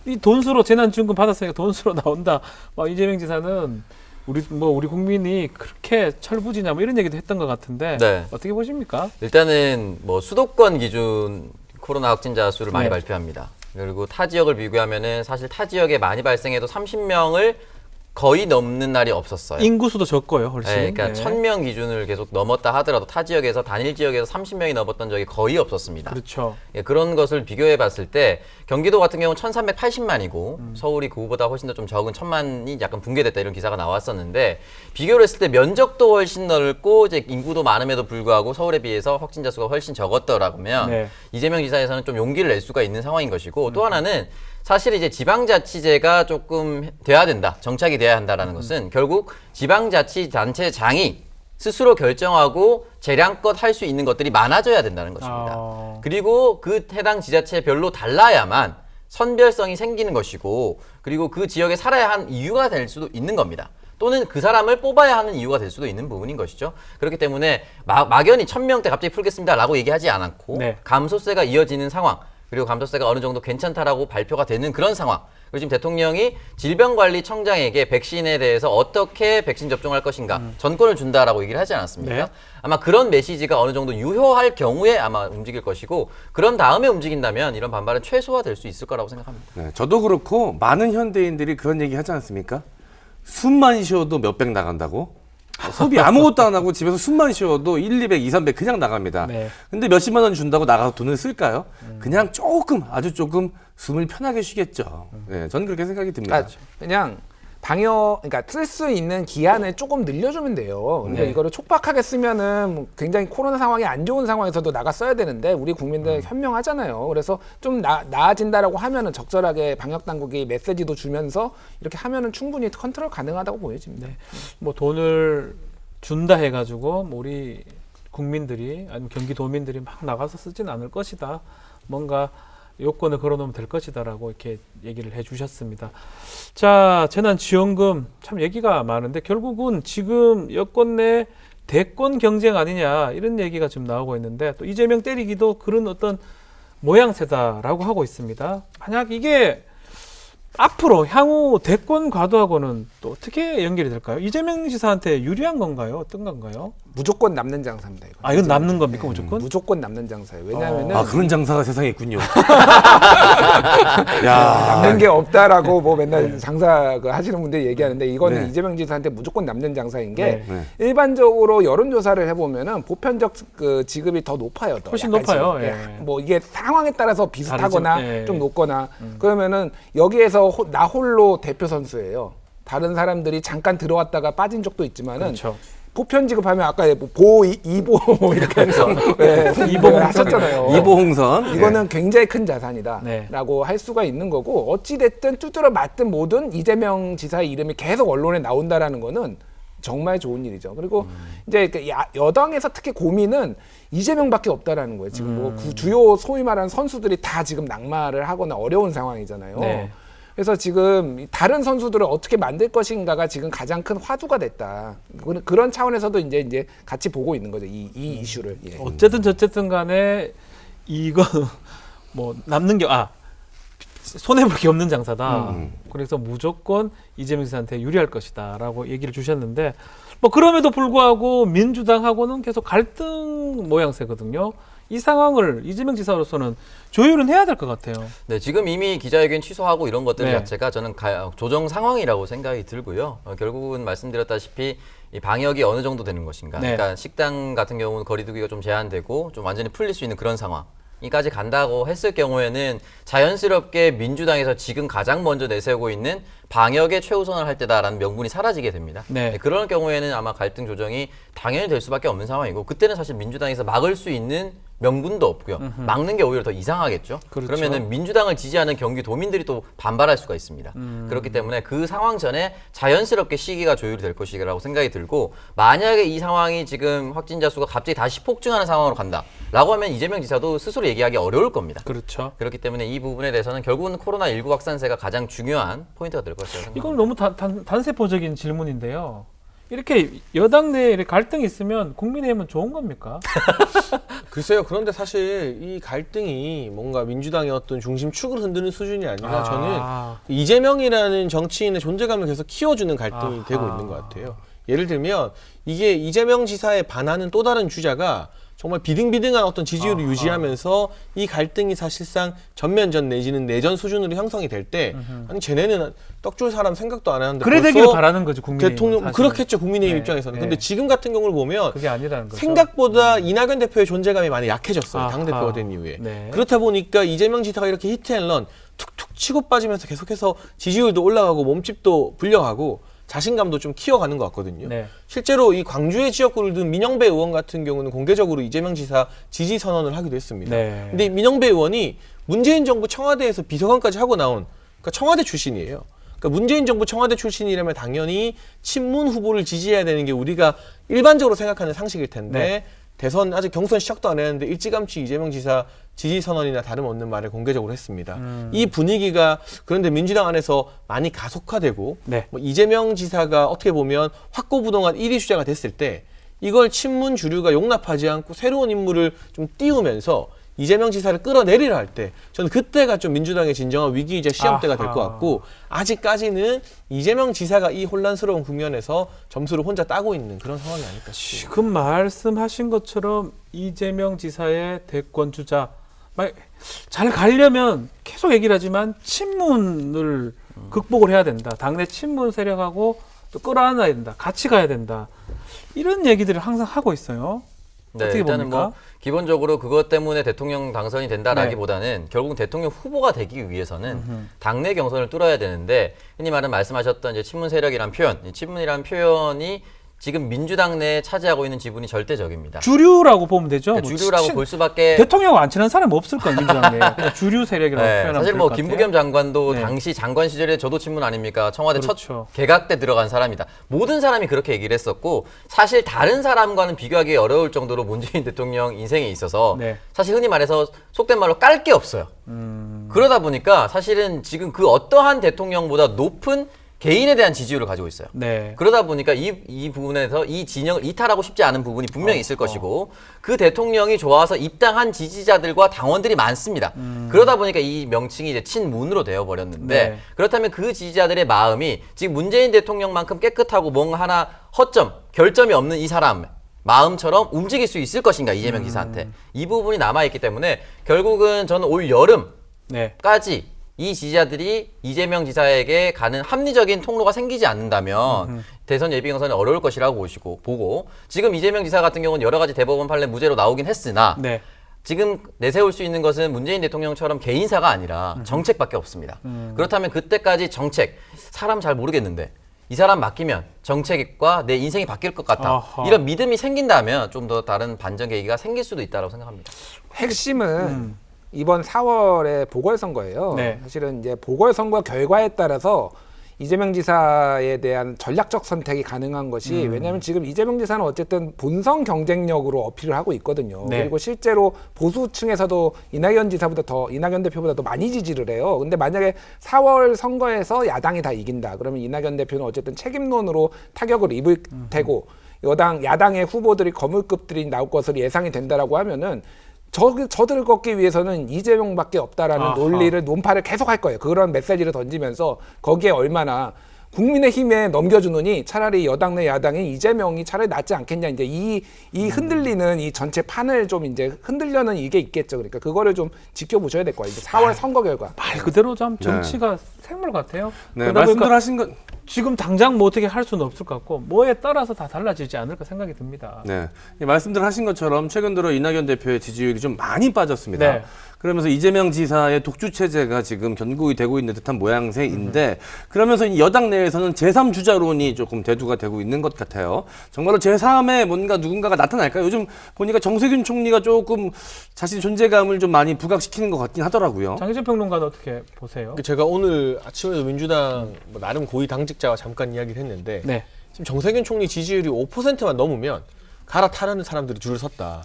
이 돈수로 재난지원금 받았으니까 돈수로 나온다. 막 이재명 지사는 우리 국민이 그렇게 철부지냐 뭐 이런 얘기도 했던 것 같은데 네. 어떻게 보십니까? 일단은 뭐 수도권 기준 코로나 확진자 수를 많이 네. 발표합니다. 그리고 타 지역을 비교하면은 사실 타 지역에 많이 발생해도 30명을 거의 넘는 날이 없었어요. 인구수도 적고요, 훨씬. 네, 그러니까 네. 1000명 기준을 계속 넘었다 하더라도 타 지역에서 단일 지역에서 30명이 넘었던 적이 거의 없었습니다. 그렇죠. 예, 그런 것을 비교해 봤을 때 경기도 같은 경우는 1380만이고 서울이 그보다 훨씬 더 좀 적은 1000만이 약간 붕괴됐다 이런 기사가 나왔었는데 비교를 했을 때 면적도 훨씬 넓고 이제 인구도 많음에도 불구하고 서울에 비해서 확진자 수가 훨씬 적었더라면 네. 이재명 지사에서는 좀 용기를 낼 수가 있는 상황인 것이고 또 하나는 사실 이제 지방자치제가 조금 돼야 된다, 정착이 돼야 한다라는 것은 결국 지방자치단체장이 스스로 결정하고 재량껏 할 수 있는 것들이 많아져야 된다는 것입니다. 그리고 그 해당 지자체별로 달라야만 선별성이 생기는 것이고 그리고 그 지역에 살아야 하는 이유가 될 수도 있는 겁니다. 또는 그 사람을 뽑아야 하는 이유가 될 수도 있는 부분인 것이죠. 그렇기 때문에 막연히 1000명대 갑자기 풀겠습니다라고 얘기하지 않았고 네. 감소세가 이어지는 상황 그리고 감소세가 어느 정도 괜찮다라고 발표가 되는 그런 상황. 그리고 지금 대통령이 질병관리청장에게 백신에 대해서 어떻게 백신 접종할 것인가 전권을 준다라고 얘기를 하지 않았습니까? 네. 아마 그런 메시지가 어느 정도 유효할 경우에 아마 움직일 것이고 그런 다음에 움직인다면 이런 반발은 최소화될 수 있을 거라고 생각합니다. 네, 저도 그렇고 많은 현대인들이 그런 얘기 하지 않습니까? 숨만 쉬어도 몇백 나간다고? 소비 아무것도 안 하고 집에서 숨만 쉬어도 1, 200, 2, 300 그냥 나갑니다. 네. 근데 몇십만 원 준다고 나가서 돈을 쓸까요? 그냥 조금, 아주 조금 숨을 편하게 쉬겠죠. 네, 저는 그렇게 생각이 듭니다. 그러니까 그냥 그러니까 쓸 수 있는 기한을 조금 늘려주면 돼요. 그러니까 네. 이거를 촉박하게 쓰면은 뭐 굉장히 코로나 상황이 안 좋은 상황에서도 나가 써야 되는데 우리 국민들 현명하잖아요. 그래서 좀 나아진다라고 하면은 적절하게 방역 당국이 메시지도 주면서 이렇게 하면은 충분히 컨트롤 가능하다고 보여집니다. 뭐 돈을 준다 해가지고 뭐 우리 국민들이 아니면 경기도민들이 막 나가서 쓰진 않을 것이다. 뭔가 요건을 걸어놓으면 될 것이다라고 이렇게 얘기를 해주셨습니다. 자, 재난지원금 참 얘기가 많은데 결국은 지금 여권 내 대권 경쟁 아니냐 이런 얘기가 지금 나오고 있는데 또 이재명 때리기도 그런 어떤 모양새다라고 하고 있습니다. 만약 이게 앞으로 향후 대권 과도하고는 또 어떻게 연결이 될까요? 이재명 지사한테 유리한 건가요? 어떤 건가요? 무조건 남는 장사입니다. 이건. 아, 이건 남는 겁니까 무조건? 무조건 남는 장사예요. 왜냐하면은 아, 그런 장사가 세상에 있군요. 남는 게 없다라고 뭐 맨날 장사 하시는 분들이 얘기하는데 이거는 네. 이재명 지사한테 무조건 남는 장사인 게 네. 일반적으로 여론조사를 해보면은 보편적 그 지급이 더 높아요. 더 훨씬 약간씩. 높아요. 예. 예. 뭐 이게 상황에 따라서 비슷하거나 다르죠. 예. 좀 높거나 그러면은 여기에서 나 홀로 대표 선수예요. 다른 사람들이 잠깐 들어왔다가 빠진 적도 있지만은 그렇죠. 보편 지급하면 아까 뭐 이보 뭐 이렇게 해서 이보 하셨잖아요. 이보홍선. 이거는 굉장히 큰 자산이다라고 네. 할 수가 있는 거고 어찌 됐든 두드려 맞든 뭐든 이재명 지사의 이름이 계속 언론에 나온다라는 거는 정말 좋은 일이죠. 그리고 이제 그 여당에서 특히 고민은 이재명밖에 없다라는 거예요. 지금 뭐 주요 소위 말하는 선수들이 다 지금 낙마를 하거나 어려운 상황이잖아요. 네. 그래서 지금 다른 선수들을 어떻게 만들 것인가가 지금 가장 큰 화두가 됐다. 그런 차원에서도 이제 같이 보고 있는 거죠. 이 이슈를. 예. 어쨌든 저쨌든 간에 이거 뭐 남는 게 손해 볼 게 없는 장사다. 그래서 무조건 이재명 지사한테 유리할 것이다라고 얘기를 주셨는데 뭐 그럼에도 불구하고 민주당하고는 계속 갈등 모양새거든요. 이 상황을 이재명 지사로서는 조율은 해야 될 것 같아요. 네, 지금 이미 기자회견 취소하고 이런 것들 네. 자체가 저는 조정 상황이라고 생각이 들고요. 결국은 말씀드렸다시피 이 방역이 어느 정도 되는 것인가. 네. 그러니까 식당 같은 경우는 거리두기가 좀 제한되고 좀 완전히 풀릴 수 있는 그런 상황까지 간다고 했을 경우에는 자연스럽게 민주당에서 지금 가장 먼저 내세우고 있는 방역에 최우선을 할 때다라는 명분이 사라지게 됩니다. 네. 그런 경우에는 아마 갈등 조정이 당연히 될 수밖에 없는 상황이고 그때는 사실 민주당에서 막을 수 있는 명분도 없고요. 막는 게 오히려 더 이상하겠죠. 그렇죠. 그러면은 민주당을 지지하는 경기도민들이 또 반발할 수가 있습니다. 그렇기 때문에 그 상황 전에 자연스럽게 시기가 조율이 될 것이라고 생각이 들고 만약에 이 상황이 지금 확진자 수가 갑자기 다시 폭증하는 상황으로 간다라고 하면 이재명 지사도 스스로 얘기하기 어려울 겁니다. 그렇죠. 그렇기 때문에 이 부분에 대해서는 결국은 코로나19 확산세가 가장 중요한 포인트가 될 것이라고 생각합니다. 이건 너무 단세포적인 질문인데요. 이렇게 여당 내에 이렇게 갈등이 있으면 국민의힘은 좋은 겁니까? 글쎄요. 그런데 사실 이 갈등이 뭔가 민주당의 어떤 중심축을 흔드는 수준이 아니라 저는 이재명이라는 정치인의 존재감을 계속 키워주는 갈등이 되고 있는 것 같아요. 예를 들면 이게 이재명 지사에 반하는 또 다른 주자가 정말 비등비등한 어떤 지지율을 유지하면서 이 갈등이 사실상 전면전 내지는 내전 수준으로 형성이 될 때 아니 쟤네는 떡줄 사람 생각도 안 하는데 그래 되기를 바라는 거죠, 국민의힘. 대통령 그렇겠죠, 국민의힘 네, 입장에서는. 네. 근데 지금 같은 경우를 보면 그게 아니라는 거죠. 생각보다 이낙연 대표의 존재감이 많이 약해졌어요. 아하. 당대표가 된 이후에. 네. 그렇다 보니까 이재명 지사가 이렇게 히트앤런 툭툭 치고 빠지면서 계속해서 지지율도 올라가고 몸집도 불려가고 자신감도 좀 키워가는 것 같거든요. 네. 실제로 이 광주의 지역구를 둔 민영배 의원 같은 경우는 공개적으로 이재명 지사 지지 선언을 하기도 했습니다. 네. 근데 민영배 의원이 문재인 정부 청와대에서 비서관까지 하고 나온 그러니까 청와대 출신이에요. 그러니까 문재인 정부 청와대 출신이라면 당연히 친문 후보를 지지해야 되는 게 우리가 일반적으로 생각하는 상식일 텐데 네. 대선 아직 경선 시작도 안 했는데 일찌감치 이재명 지사 지지 선언이나 다름없는 말을 공개적으로 했습니다. 이 분위기가 그런데 민주당 안에서 많이 가속화되고 네. 뭐 이재명 지사가 어떻게 보면 확고부동한 1위 주자가 됐을 때 이걸 친문 주류가 용납하지 않고 새로운 인물을 좀 띄우면서 이재명 지사를 끌어내리려 할 때 저는 그때가 좀 민주당의 진정한 위기이자 시험대가 될 것 같고 아직까지는 이재명 지사가 이 혼란스러운 국면에서 점수를 혼자 따고 있는 그런 상황이 아닐까 싶습니다. 지금 말씀하신 것처럼 이재명 지사의 대권 주자 잘 가려면 계속 얘기를 하지만 친문을 극복을 해야 된다. 당내 친문 세력하고 또 끌어안아야 된다. 같이 가야 된다. 이런 얘기들을 항상 하고 있어요. 네, 어떻게 일단은 봅니까? 뭐 기본적으로 그것 때문에 대통령 당선이 된다라기보다는 결국 대통령 후보가 되기 위해서는 당내 경선을 뚫어야 되는데 흔히 말씀하셨던 이제 친문 세력이란 표현, 이 친문이란 표현이 지금 민주당 내에 차지하고 있는 지분이 절대적입니다. 주류라고 보면 되죠. 그러니까 뭐 주류라고 볼 수밖에. 대통령 안 친한 사람 없을 거예요, 민주당 내에. 그냥 주류 세력이라고 네, 표현하면 사실 될 뭐 것 같아요. 김부겸 장관도 네. 당시 장관 시절에 저도 친문 아닙니까? 청와대 그렇죠. 첫 개각 때 들어간 사람이다. 모든 사람이 그렇게 얘기를 했었고 사실 다른 사람과는 비교하기 어려울 정도로 문재인 대통령 인생에 있어서 네. 사실 흔히 말해서 속된 말로 깔 게 없어요. 그러다 보니까 사실은 지금 그 어떠한 대통령보다 높은 개인에 대한 지지율을 가지고 있어요. 네. 그러다 보니까 이 부분에서 이 진영을 이탈하고 싶지 않은 부분이 분명히 있을 것이고 그 대통령이 좋아서 입당한 지지자들과 당원들이 많습니다. 그러다 보니까 이 명칭이 이제 친문으로 되어버렸는데 네. 그렇다면 그 지지자들의 마음이 지금 문재인 대통령만큼 깨끗하고 뭔가 하나 허점, 결점이 없는 이 사람 마음처럼 움직일 수 있을 것인가 이재명 지사한테 이 부분이 남아있기 때문에 결국은 저는 올 여름까지 네. 이 지지자들이 이재명 지사에게 가는 합리적인 통로가 생기지 않는다면 대선 예비 경선이 어려울 것이라고 보고 지금 이재명 지사 같은 경우는 여러 가지 대법원 판례 무죄로 나오긴 했으나 네. 지금 내세울 수 있는 것은 문재인 대통령처럼 개인사가 아니라 정책밖에 없습니다. 그렇다면 그때까지 정책, 사람 잘 모르겠는데 이 사람 맡기면 정책과 내 인생이 바뀔 것 같다. 아하. 이런 믿음이 생긴다면 좀 더 다른 반전 계기가 생길 수도 있다고 생각합니다. 핵심은 이번 4월에 보궐선거예요. 네. 사실은 이제 보궐선거 결과에 따라서 이재명 지사에 대한 전략적 선택이 가능한 것이 왜냐하면 지금 이재명 지사는 어쨌든 본선 경쟁력으로 어필을 하고 있거든요. 네. 그리고 실제로 보수층에서도 이낙연 대표보다 더 많이 지지를 해요. 근데 만약에 4월 선거에서 야당이 다 이긴다. 그러면 이낙연 대표는 어쨌든 책임론으로 타격을 입을 테고 야당의 후보들이 거물급들이 나올 것으로 예상이 된다라고 하면은 저들을 꺾기 위해서는 이재명밖에 없다라는 아하. 논파를 계속 할 거예요. 그런 메시지를 던지면서 거기에 얼마나 국민의힘에 넘겨주느니 차라리 여당 내 야당이 이재명이 차라리 낫지 않겠냐. 이제 이 흔들리는 이 전체 판을 좀 이제 흔들려는 이게 있겠죠. 그러니까 그거를 좀 지켜보셔야 될 거예요. 이제 4월 선거 결과. 말 그대로 참 정치가 생물 같아요. 네, 그러다 말씀들 보니까 하신 것. 지금 당장 뭐 어떻게 할 수는 없을 것 같고 뭐에 따라서 다 달라지지 않을까 생각이 듭니다. 네, 이 말씀들 하신 것처럼 최근 들어 이낙연 대표의 지지율이 좀 많이 빠졌습니다. 네. 그러면서 이재명 지사의 독주 체제가 지금 견고히 되고 있는 듯한 모양새인데 그러면서 이 여당 내에서는 제3주자론이 조금 대두가 되고 있는 것 같아요. 정말로 제3의 뭔가 누군가가 나타날까요? 요즘 보니까 정세균 총리가 조금 자신의 존재감을 좀 많이 부각시키는 것 같긴 하더라고요. 장희진 평론가는 어떻게 보세요? 제가 오늘 아침에도 민주당 뭐 나름 고위 당직자와 잠깐 이야기를 했는데 네. 지금 정세균 총리 지지율이 5%만 넘으면 갈아타려는 사람들이 줄을 섰다.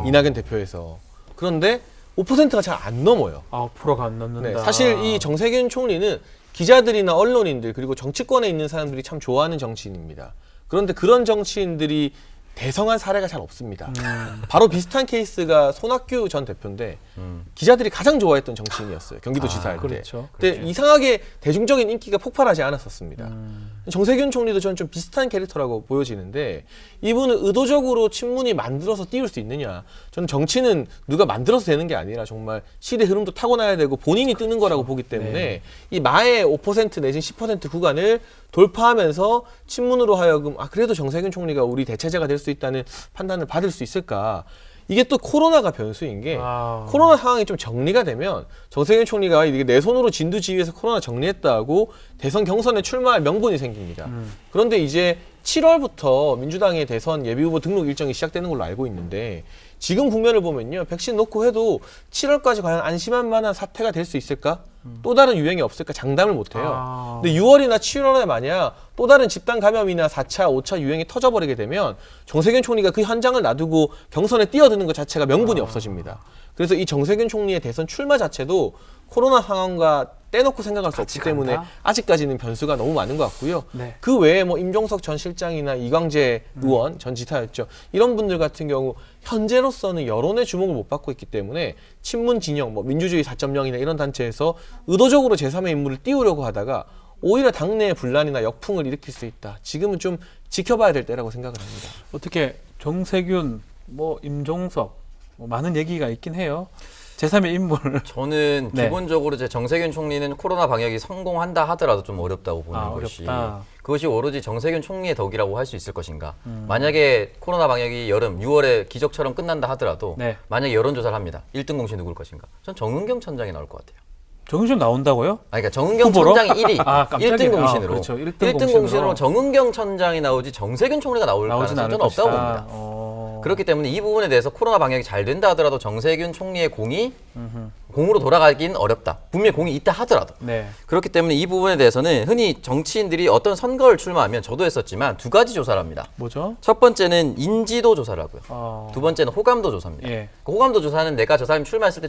이낙연 대표에서. 그런데 5%가 잘 안 넘어요. 9%가 안 넘는다. 네, 사실 이 정세균 총리는 기자들이나 언론인들 그리고 정치권에 있는 사람들이 참 좋아하는 정치인입니다. 그런데 그런 정치인들이 대성한 사례가 잘 없습니다. 바로 비슷한 케이스가 손학규 전 대표인데 기자들이 가장 좋아했던 정치인이었어요. 경기도 지사할 때. 그렇죠. 근데 이상하게 대중적인 인기가 폭발하지 않았었습니다. 정세균 총리도 저는 좀 비슷한 캐릭터라고 보여지는데 이분은 의도적으로 친문이 만들어서 띄울 수 있느냐. 저는 정치는 누가 만들어서 되는 게 아니라 정말 시대 흐름도 타고나야 되고 본인이 뜨는 거라고 보기 때문에 이 마의 5% 내진 10% 구간을 돌파하면서 친문으로 하여금 그래도 정세균 총리가 우리 대체제가 될 수 있다는 판단을 받을 수 있을까. 이게 또 코로나가 변수인 게 코로나 상황이 좀 정리가 되면 정세균 총리가 이게 내 손으로 진두지휘해서 코로나 정리했다고 대선 경선에 출마할 명분이 생깁니다. 그런데 이제 7월부터 민주당의 대선 예비후보 등록 일정이 시작되는 걸로 알고 있는데 지금 국면을 보면요. 백신 놓고 해도 7월까지 과연 안심할 만한 사태가 될 수 있을까? 또 다른 유행이 없을까? 장담을 못해요. 근데 6월이나 7월에 만약 또 다른 집단 감염이나 4차, 5차 유행이 터져버리게 되면 정세균 총리가 그 현장을 놔두고 경선에 뛰어드는 것 자체가 명분이 없어집니다. 그래서 이 정세균 총리의 대선 출마 자체도 코로나 상황과 떼놓고 생각할 수 없기 때문에 아직까지는 변수가 너무 많은 것 같고요. 네. 그 외에 뭐 임종석 전 실장이나 이광재 의원 전 지사였죠. 이런 분들 같은 경우 현재로서는 여론의 주목을 못 받고 있기 때문에 친문 진영, 뭐 민주주의 4.0이나 이런 단체에서 의도적으로 제3의 인물을 띄우려고 하다가 오히려 당내의 분란이나 역풍을 일으킬 수 있다. 지금은 좀 지켜봐야 될 때라고 생각을 합니다. 어떻게 정세균, 뭐 임종석, 뭐 많은 얘기가 있긴 해요. 제3의 인물. 저는 네. 기본적으로 이제 정세균 총리는 코로나 방역이 성공한다 하더라도 좀 어렵다고 보는 것이 어렵다. 그것이 오로지 정세균 총리의 덕이라고 할 수 있을 것인가. 만약에 코로나 방역이 여름 6월에 기적처럼 끝난다 하더라도 네. 만약에 여론조사를 합니다. 1등 공신 누굴 것인가. 전 정은경 천장이 나올 것 같아요. 정윤 나온다고요? 아니, 그러니까 정은경 후보로? 천장이 1위, 아, 깜짝이야. 1등 공신으로. 그렇죠. 1등 1등 공신으로. 공신으로 정은경 천장이 나오지 정세균 총리가 나올 나오진 가능성은 않을 저는 없다고 것이다. 봅니다. 그렇기 때문에 이 부분에 대해서 코로나 방역이 잘 된다 하더라도 정세균 총리의 공이 공으로 돌아가긴 어렵다. 분명히 공이 있다 하더라도. 네. 그렇기 때문에 이 부분에 대해서는 흔히 정치인들이 어떤 선거를 출마하면 저도 했었지만 두 가지 조사를 합니다. 뭐죠? 첫 번째는 인지도 조사를 하고요. 두 번째는 호감도 조사입니다. 예. 그 호감도 조사는 내가 저 사람이 출마했을 때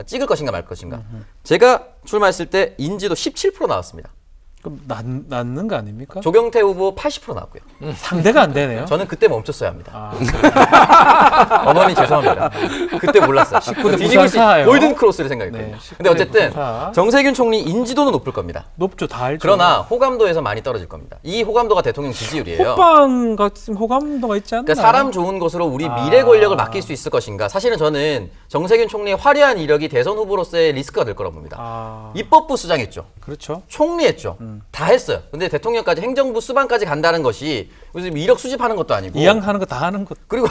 찍을 것인가 말 것인가. 제가 출마했을 때 인지도 17% 나왔습니다. 그럼 낳는 거 아닙니까? 조경태 후보 80% 나왔고요. 상대가 안 되네요. 저는 그때 멈췄어야 합니다. 아, 어머니 죄송합니다. 그때 몰랐어요. 19대 뒤집을 수 무사사예요. 골든 크로스를 생각했거든요. 네, 근데 19대 어쨌든 무사. 정세균 총리 인지도는 높을 겁니다. 높죠, 다 알죠. 그러나 호감도에서 많이 떨어질 겁니다. 이 호감도가 대통령 지지율이에요. 호빵 같은 호감도가 있지 않나요? 그러니까 사람 좋은 것으으로 우리 미래 권력을 맡길 수 있을 것인가. 사실은 저는 정세균 총리의 화려한 이력이 대선 후보로서의 리스크가 될 거라고 봅니다. 아, 입법부 수장했죠. 그렇죠. 총리했죠. 다 했어요. 근데 대통령까지 행정부 수반까지 간다는 것이 요즘 이력 수집하는 것도 아니고 이양하는 거 다 하는 것. 그리고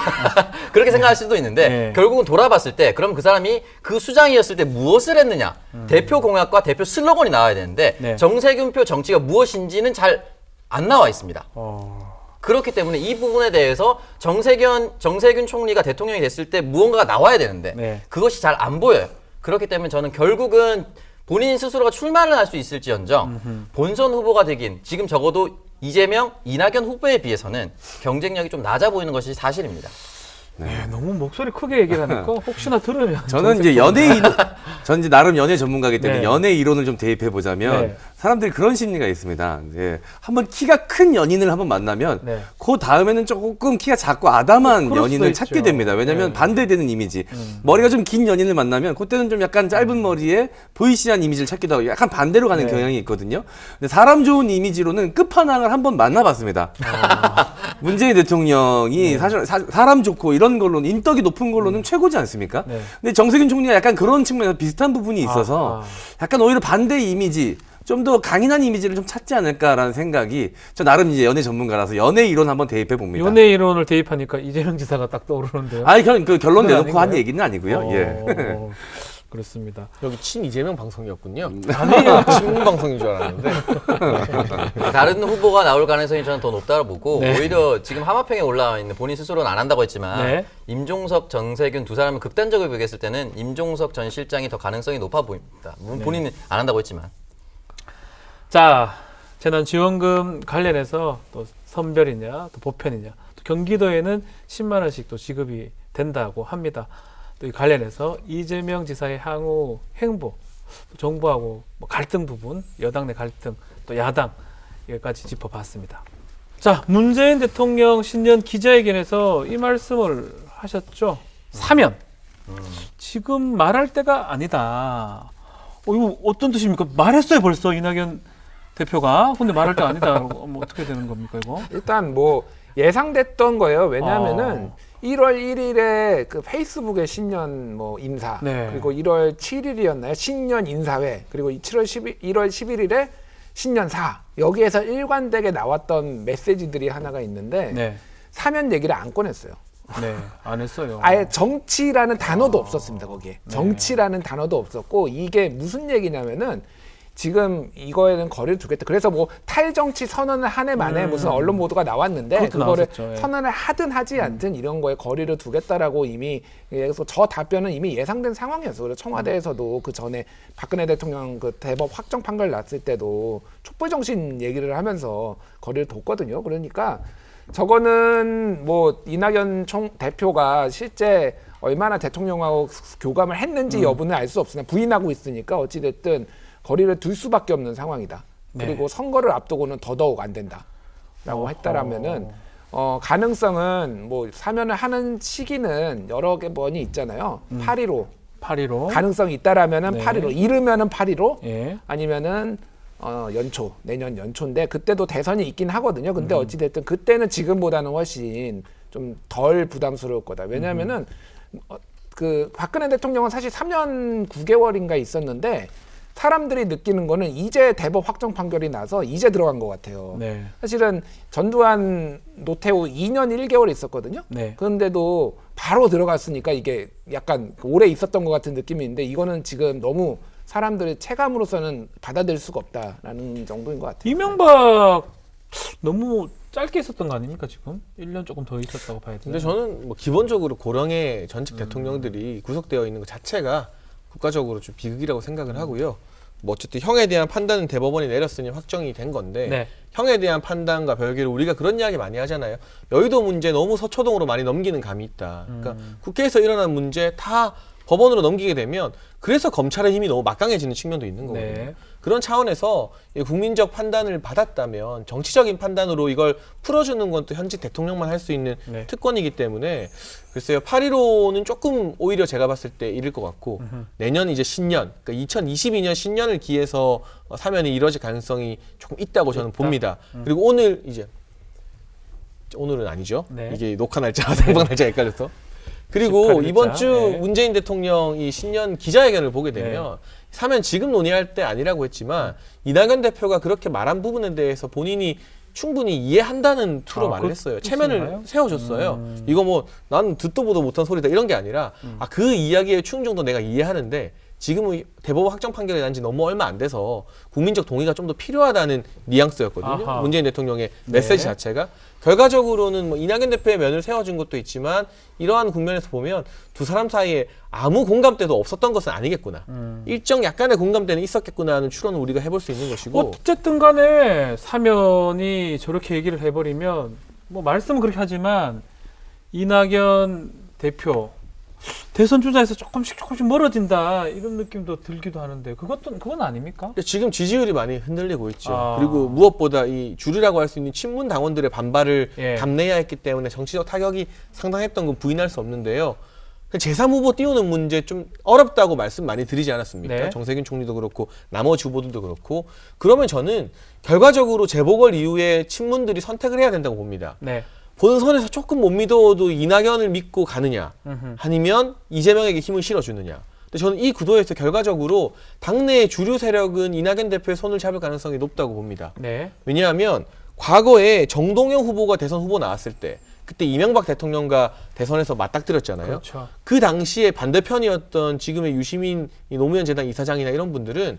그렇게 생각할 수도 있는데 네. 결국은 돌아봤을 때 그럼 그 사람이 그 수장이었을 때 무엇을 했느냐. 대표 공약과 대표 슬로건이 나와야 되는데 네. 정세균표 정치가 무엇인지는 잘 안 나와 있습니다. 그렇기 때문에 이 부분에 대해서 정세균 총리가 대통령이 됐을 때 무언가가 나와야 되는데 네. 그것이 잘 안 보여요. 그렇기 때문에 저는 결국은 본인 스스로가 출마를 할 수 있을지언정 본선 후보가 되긴 지금 적어도 이재명, 이낙연 후보에 비해서는 경쟁력이 좀 낮아 보이는 것이 사실입니다. 네, 너무 목소리 크게 얘기를 하니까 혹시나 들으면 저는 이제 전 이제 나름 연애 전문가이기 때문에 네. 연애 이론을 좀 대입해 보자면 네. 사람들이 그런 심리가 있습니다. 이제 한번 키가 큰 연인을 한번 만나면 네. 그 다음에는 조금 키가 작고 아담한 그럴 수도 연인을 있죠. 찾게 됩니다. 왜냐하면 네. 반대되는 이미지. 머리가 좀 긴 연인을 만나면 그때는 좀 약간 짧은 머리에 보이시한 이미지를 찾기도 하고 약간 반대로 가는 네. 경향이 있거든요. 근데 사람 좋은 이미지로는 끝판왕을 한번 만나봤습니다. 문재인 대통령이 사실 사람 좋고 이런 걸로는 인덕이 높은 걸로는 최고지 않습니까? 네. 근데 정세균 총리가 약간 그런 측면에서 비슷한 부분이 있어서 약간 오히려 반대의 이미지, 좀 더 강인한 이미지를 좀 찾지 않을까라는 생각이 저 나름 이제 연애 전문가라서 연애 이론 한번 대입해 봅니다. 연애 이론을 대입하니까 이재명 지사가 딱 떠오르는데요. 아니 그 결론 그건 내놓고 한 아닌가요? 얘기는 아니고요. 예. 그렇습니다. 여기 친 이재명 방송이었군요. 아니요, 친문 방송인 줄 알았는데. 다른 후보가 나올 가능성이 저는 더 높다고 보고 네. 오히려 지금 하마평에 올라와 있는 본인 스스로는 안 한다고 했지만 네. 임종석, 정세균 두 사람을 극단적으로 비교했을 때는 임종석 전 실장이 더 가능성이 높아 보입니다. 물론 본인은 안 한다고 했지만. 자, 재난지원금 관련해서 또 선별이냐, 또 보편이냐, 또 경기도에는 10만 원씩 또 지급이 된다고 합니다. 또 이 관련해서 이재명 지사의 향후 행보, 또 정부하고 뭐 갈등 부분, 여당 내 갈등, 또 야당 여기까지 짚어봤습니다. 자, 문재인 대통령 신년 기자회견에서 이 말씀을 하셨죠. 사면. 지금 말할 때가 아니다. 이거 어떤 뜻입니까? 말했어요 벌써 이낙연 대표가. 근데 말할 때 아니다. 뭐 어떻게 되는 겁니까 이거? 일단 뭐 예상됐던 거예요. 왜냐하면은 1월 1일에 그 페이스북의 신년 뭐 인사, 네. 그리고 1월 7일이었나요? 신년 인사회, 그리고 1월 11일에 신년사. 여기에서 일관되게 나왔던 메시지들이 하나가 있는데 네, 사면 얘기를 안 꺼냈어요. 네, 안 했어요. 아예 정치라는 단어도 없었습니다. 거기에 정치라는 단어도 없었고, 이게 무슨 얘기냐면은 지금 이거에는 거리를 두겠다. 그래서 뭐 탈정치 선언을 한 해 만에 무슨 언론 보도가 나왔는데 그것도 그거를 나왔었죠. 예. 선언을 하든 하지 않든 이런 거에 거리를 두겠다라고 이미, 그래서 저 답변은 이미 예상된 상황이었어요. 그래서 청와대에서도 그 전에 박근혜 대통령 그 대법 확정 판결 났을 때도 촛불 정신 얘기를 하면서 거리를 뒀거든요. 그러니까 저거는 뭐 이낙연 대표가 실제 얼마나 대통령하고 교감을 했는지 여부는 알 수 없으나 부인하고 있으니까 어찌됐든 거리를 둘 수밖에 없는 상황이다. 네. 그리고 선거를 앞두고는 더더욱 안 된다라고 했다라면은 가능성은 뭐 사면을 하는 시기는 여러 개 번이 있잖아요. 8.15 8.15. 가능성이 있다라면은 네. 8.15 이르면은 8.15 예. 아니면은 연초, 내년 연초인데 그때도 대선이 있긴 하거든요. 근데 어찌됐든 그때는 지금보다는 훨씬 좀 덜 부담스러울 거다. 왜냐하면은 그 박근혜 대통령은 사실 3년 9개월인가 있었는데 사람들이 느끼는 거는 이제 대법 확정 판결이 나서 이제 들어간 것 같아요. 네. 사실은 전두환, 노태우 2년 1개월 있었거든요. 네. 그런데도 바로 들어갔으니까 이게 약간 오래 있었던 것 같은 느낌이 있는데 이거는 지금 너무 사람들의 체감으로서는 받아들일 수가 없다라는 정도인 것 같아요. 이명박 너무 짧게 있었던 거 아닙니까 지금? 1년 조금 더 있었다고 봐야 근데 되나요? 저는 뭐 기본적으로 고령의 전직 대통령들이 구속되어 있는 것 자체가 국가적으로 좀 비극이라고 생각을 하고요. 뭐 어쨌든 형에 대한 판단은 대법원이 내렸으니 확정이 된 건데 네. 형에 대한 판단과 별개로 우리가 그런 이야기 많이 하잖아요. 여의도 문제 너무 서초동으로 많이 넘기는 감이 있다. 그러니까 국회에서 일어난 문제 다 법원으로 넘기게 되면 그래서 검찰의 힘이 너무 막강해지는 측면도 있는 거거든요. 네. 그런 차원에서 이 국민적 판단을 받았다면 정치적인 판단으로 이걸 풀어주는 건 또 현직 대통령만 할 수 있는 네. 특권이기 때문에 글쎄요. 8.15는 조금 오히려 제가 봤을 때 이를 것 같고 내년 이제 신년, 그러니까 2022년 신년을 기해서 사면이 이뤄질 가능성이 조금 있다고 저는 봅니다. 그리고 오늘 이제 오늘은 아니죠. 네. 이게 녹화 날짜와 생방 날짜가 헷갈려서. 그리고 18일자. 이번 주 네. 문재인 대통령이 신년 기자회견을 보게 되면 사면 지금 논의할 때 아니라고 했지만 이낙연 대표가 그렇게 말한 부분에 대해서 본인이 충분히 이해한다는 투로 말을 했어요. 체면을 그렇습니까요? 세워줬어요. 이거 뭐 나는 듣도 보도 못한 소리다 이런 게 아니라 그 이야기의 충 정도 내가 이해하는데 지금은 대법원 확정 판결이 난 지 너무 얼마 안 돼서 국민적 동의가 좀 더 필요하다는 뉘앙스였거든요. 아하. 문재인 대통령의 메시지 네. 자체가. 결과적으로는 뭐 이낙연 대표의 면을 세워준 것도 있지만 이러한 국면에서 보면 두 사람 사이에 아무 공감대도 없었던 것은 아니겠구나. 일정 약간의 공감대는 있었겠구나 하는 추론을 우리가 해볼 수 있는 것이고. 어쨌든 간에 사면이 저렇게 얘기를 해버리면 뭐 말씀은 그렇게 하지만 이낙연 대표 대선 주자에서 조금씩 멀어진다 이런 느낌도 들기도 하는데 그건 아닙니까? 근데 지금 지지율이 많이 흔들리고 있죠. 아. 그리고 무엇보다 이 주류라고 할 수 있는 친문 당원들의 반발을 예. 감내해야 했기 때문에 정치적 타격이 상당했던 건 부인할 수 없는데요. 제3 후보 띄우는 문제 좀 어렵다고 말씀 많이 드리지 않았습니까? 네. 정세균 정세균 총리도 그렇고 나머지 후보들도 그렇고. 그러면 저는 결과적으로 재보궐 이후에 친문들이 선택을 해야 된다고 봅니다. 네. 본선에서 조금 못 믿어도 이낙연을 믿고 가느냐 음흠. 아니면 이재명에게 힘을 실어주느냐. 근데 저는 이 구도에서 결과적으로 당내의 주류 세력은 이낙연 대표의 손을 잡을 가능성이 높다고 봅니다. 네. 왜냐하면 과거에 정동영 후보가 대선 후보 나왔을 때 그때 이명박 대통령과 대선에서 맞닥뜨렸잖아요. 그렇죠. 그 당시에 반대편이었던 지금의 유시민 이 노무현 재단 이사장이나 이런 분들은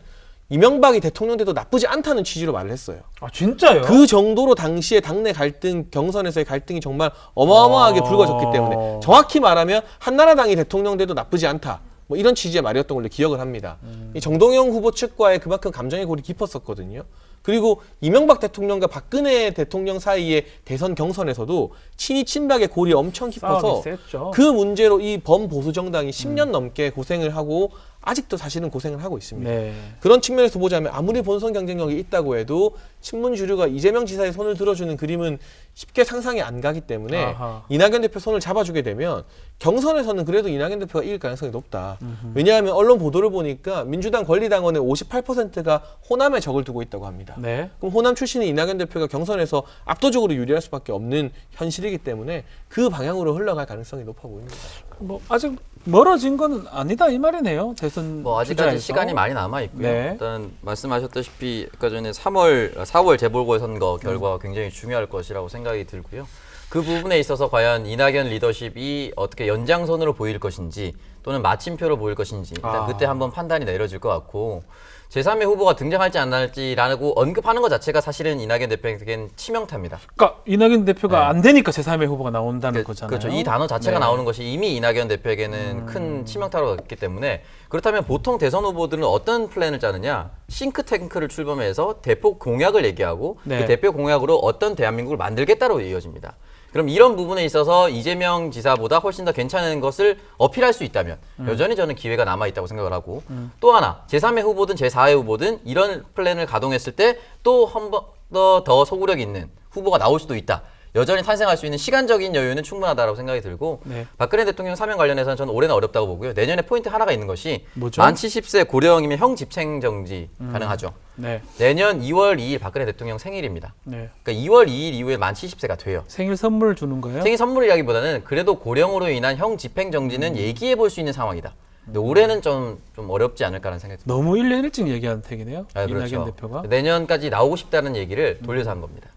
이명박이 대통령 돼도 나쁘지 않다는 취지로 말을 했어요. 아 진짜요? 그 정도로 당시에 당내 갈등, 경선에서의 갈등이 정말 어마어마하게 불거졌기 때문에 정확히 말하면 한나라당이 대통령 돼도 나쁘지 않다. 뭐 이런 취지의 말이었던 걸로 기억을 합니다. 이 정동영 후보 측과의 그만큼 감정의 골이 깊었었거든요. 그리고 이명박 대통령과 박근혜 대통령 사이의 대선 경선에서도 친이 친박의 골이 엄청 깊어서 싸움이 셌죠. 그 문제로 이 범보수 정당이 10년 넘게 고생을 하고 아직도 사실은 고생을 하고 있습니다. 네. 그런 측면에서 보자면 아무리 본선 경쟁력이 있다고 해도 친문 주류가 이재명 지사의 손을 들어주는 그림은 쉽게 상상이 안 가기 때문에 아하. 이낙연 대표 손을 잡아주게 되면 경선에서는 그래도 이낙연 대표가 이길 가능성이 높다. 왜냐하면 언론 보도를 보니까 민주당 권리당원의 58%가 호남에 적을 두고 있다고 합니다. 네. 그럼 호남 출신의 이낙연 대표가 경선에서 압도적으로 유리할 수밖에 없는 현실이기 때문에 그 방향으로 흘러갈 가능성이 높아 보입니다. 뭐 아직 멀어진 건 아니다 이 말이네요. 대선 뭐 아직까지 주자에서. 시간이 많이 남아 있고요. 네. 일단 말씀하셨다시피 아까 전에 4월 재보궐 선거 결과가 굉장히 중요할 것이라고 생각이 들고요. 그 부분에 있어서 과연 이낙연 리더십이 어떻게 연장선으로 보일 것인지 또는 마침표로 보일 것인지 일단 그때 한번 판단이 내려질 것 같고 제3의 후보가 등장할지 안 할지라고 언급하는 것 자체가 사실은 이낙연 대표에겐 치명타입니다. 그러니까 이낙연 대표가 안 되니까 제3의 후보가 나온다는 거잖아요. 그렇죠. 이 단어 자체가 네. 나오는 것이 이미 이낙연 대표에게는 큰 치명타로 갔기 때문에 그렇다면 보통 대선 후보들은 어떤 플랜을 짜느냐? 싱크탱크를 출범해서 대표 공약을 얘기하고 네. 그 대표 공약으로 어떤 대한민국을 만들겠다로 이어집니다. 그럼 이런 부분에 있어서 이재명 지사보다 훨씬 더 괜찮은 것을 어필할 수 있다면 여전히 저는 기회가 남아있다고 생각을 하고 또 하나 제3의 후보든 제4의 후보든 이런 플랜을 가동했을 때 또 한 번 더 소구력 있는 후보가 나올 수도 있다. 여전히 탄생할 수 있는 시간적인 여유는 충분하다고 생각이 들고 네. 박근혜 대통령 사면 관련해서는 저는 올해는 어렵다고 보고요. 내년에 포인트 하나가 있는 것이 뭐죠? 만 70세 고령이면 형 집행 정지 가능하죠. 네. 내년 2월 2일 박근혜 대통령 생일입니다. 네. 그러니까 2월 2일 이후에 만 70세가 돼요. 생일 선물 주는 거예요? 생일 선물이라기보다는 그래도 고령으로 인한 형 집행정지는 얘기해 볼 수 있는 상황이다. 근데 올해는 좀 어렵지 않을까라는 생각이 듭니다. 너무 1년 일찍 얘기한 택이네요. 아, 이낙연 그렇죠. 대표가. 내년까지 나오고 싶다는 얘기를 돌려서 한 겁니다.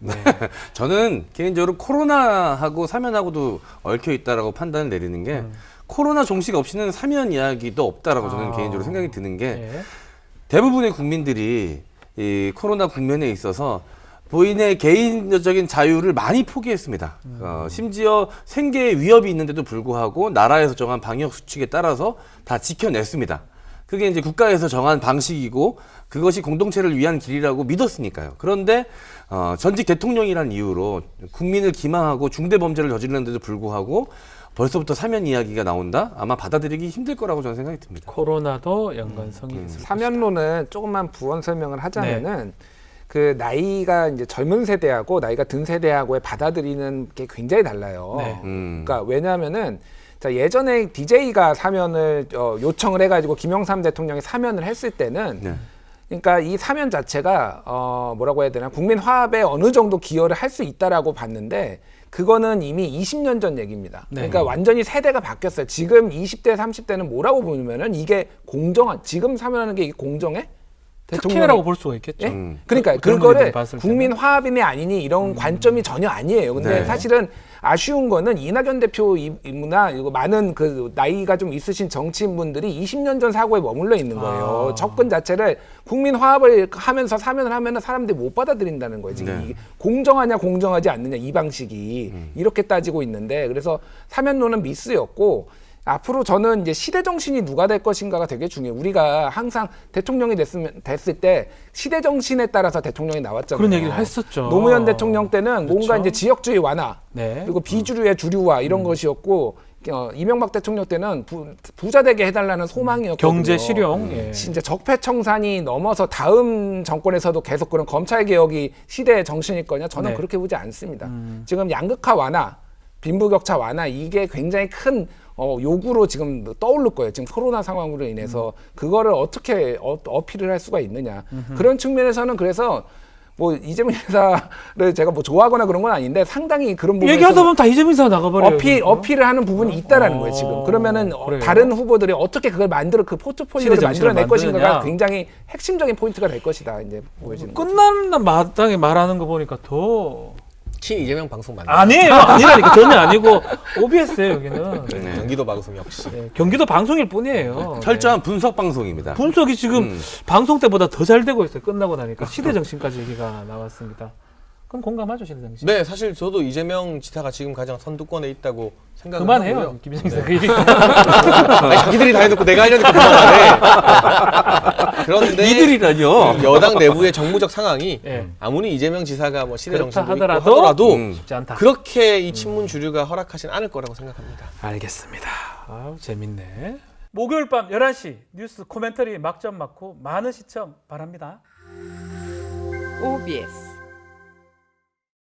저는 개인적으로 코로나하고 사면하고도 얽혀 있다라고 판단을 내리는 게 코로나 종식 없이는 사면 이야기도 없다라고 저는 개인적으로 생각이 드는 게 네. 대부분의 국민들이 이 코로나 국면에 있어서 본인의 개인적인 자유를 많이 포기했습니다. 심지어 생계에 위협이 있는데도 불구하고 나라에서 정한 방역 수칙에 따라서 다 지켜냈습니다. 그게 이제 국가에서 정한 방식이고 그것이 공동체를 위한 길이라고 믿었으니까요. 그런데 전직 대통령이라는 이유로 국민을 기망하고 중대 범죄를 저질렀는데도 불구하고 벌써부터 사면 이야기가 나온다? 아마 받아들이기 힘들 거라고 저는 생각이 듭니다. 코로나도 연관성이 있을 것이다. 사면론은 조금만 부원 설명을 하자면은 그 나이가 이제 젊은 세대하고 나이가 든 세대하고의 받아들이는 게 굉장히 달라요. 네. 그러니까 왜냐하면은 자 예전에 DJ가 사면을 요청을 해가지고 김영삼 대통령이 사면을 했을 때는 네. 그러니까 이 사면 자체가 뭐라고 해야 되나 국민 화합에 어느 정도 기여를 할 수 있다라고 봤는데 그거는 이미 20년 전 얘기입니다. 네. 그러니까 완전히 세대가 바뀌었어요. 지금 20대, 30대는 뭐라고 보면은 이게 공정한 지금 사면하는 게 이게 공정해? 특혜라고 볼 수가 있겠죠. 예? 그러니까 젊은이들이 그거를 봤을 국민 화합이니 아니니 이런 관점이 전혀 아니에요. 근데 네. 사실은 아쉬운 거는 이낙연 대표 이무나 이거 많은 그 나이가 좀 있으신 정치인분들이 20년 전 사고에 머물러 있는 거예요. 접근 자체를 국민 화합을 하면서 사면을 하면은 사람들이 못 받아들인다는 거예요. 지금 네. 이게 공정하냐 공정하지 않느냐 이 방식이 이렇게 따지고 있는데 그래서 사면론은 미스였고 앞으로 저는 이제 시대 정신이 누가 될 것인가가 되게 중요해요. 우리가 항상 대통령이 됐을 때 시대 정신에 따라서 대통령이 나왔잖아요. 그런 얘기를 했었죠. 노무현 대통령 때는 뭔가 그렇죠. 이제 지역주의 완화 네. 그리고 비주류의 주류화 이런 것이었고 이명박 대통령 때는 부자 되게 해달라는 소망이었거든요. 경제 실용. 예. 진짜 적폐청산이 넘어서 다음 정권에서도 계속 그런 검찰 개혁이 시대의 정신일 거냐? 저는 네. 그렇게 보지 않습니다. 지금 양극화 완화, 빈부격차 완화 이게 굉장히 큰 요구로 지금 떠오를 거예요. 지금 코로나 상황으로 인해서 그거를 어떻게 어필을 할 수가 있느냐. 그런 측면에서는 그래서 뭐 이재명 지사를 제가 뭐 좋아하거나 그런 건 아닌데 상당히 그런 부분에서 얘기하다 보면 다 이재명 지사 나가버려요. 어필을 하는 부분이 있다라는 거예요. 지금 그러면은 그래요? 다른 후보들이 어떻게 그걸 그 포트폴리오를 시대 정신을 만들어낼 것인가가 만드느냐. 굉장히 핵심적인 포인트가 될 것이다. 이제 보여지는 거죠. 끝나는 마땅히 말하는 거 보니까 더 친 이재명 방송 맞나요? 아니에요. 아니라니까 전혀 아니고 OBS예요 여기는. 네, 경기도 방송 역시. 네, 경기도 방송일 뿐이에요. 철저한 분석 방송입니다. 분석이 지금 방송 때보다 더 잘 되고 있어요. 끝나고 나니까 시대 정신까지 얘기가 나왔습니다. 그럼 공감하죠 시대 정신. 네, 사실 저도 이재명 지사가 지금 가장 선두권에 있다고 생각을 그만해요. 하고요. 김희정 기자 네. 그 얘기. 아니, 자기들이 다 해놓고 내가 하려니까 그만하네. 그런데 이들이라뇨. 여당 내부의 정무적 상황이 예. 아무리 이재명 지사가 뭐 시대 그렇다 정신도 있고 하더라도 하더라도 쉽지 않다. 그렇게 이 친문 주류가 허락하진 않을 거라고 생각합니다. 알겠습니다. 아우 재밌네. 목요일 밤 11시 뉴스 코멘터리 막점 맞고 많은 시청 바랍니다. OBS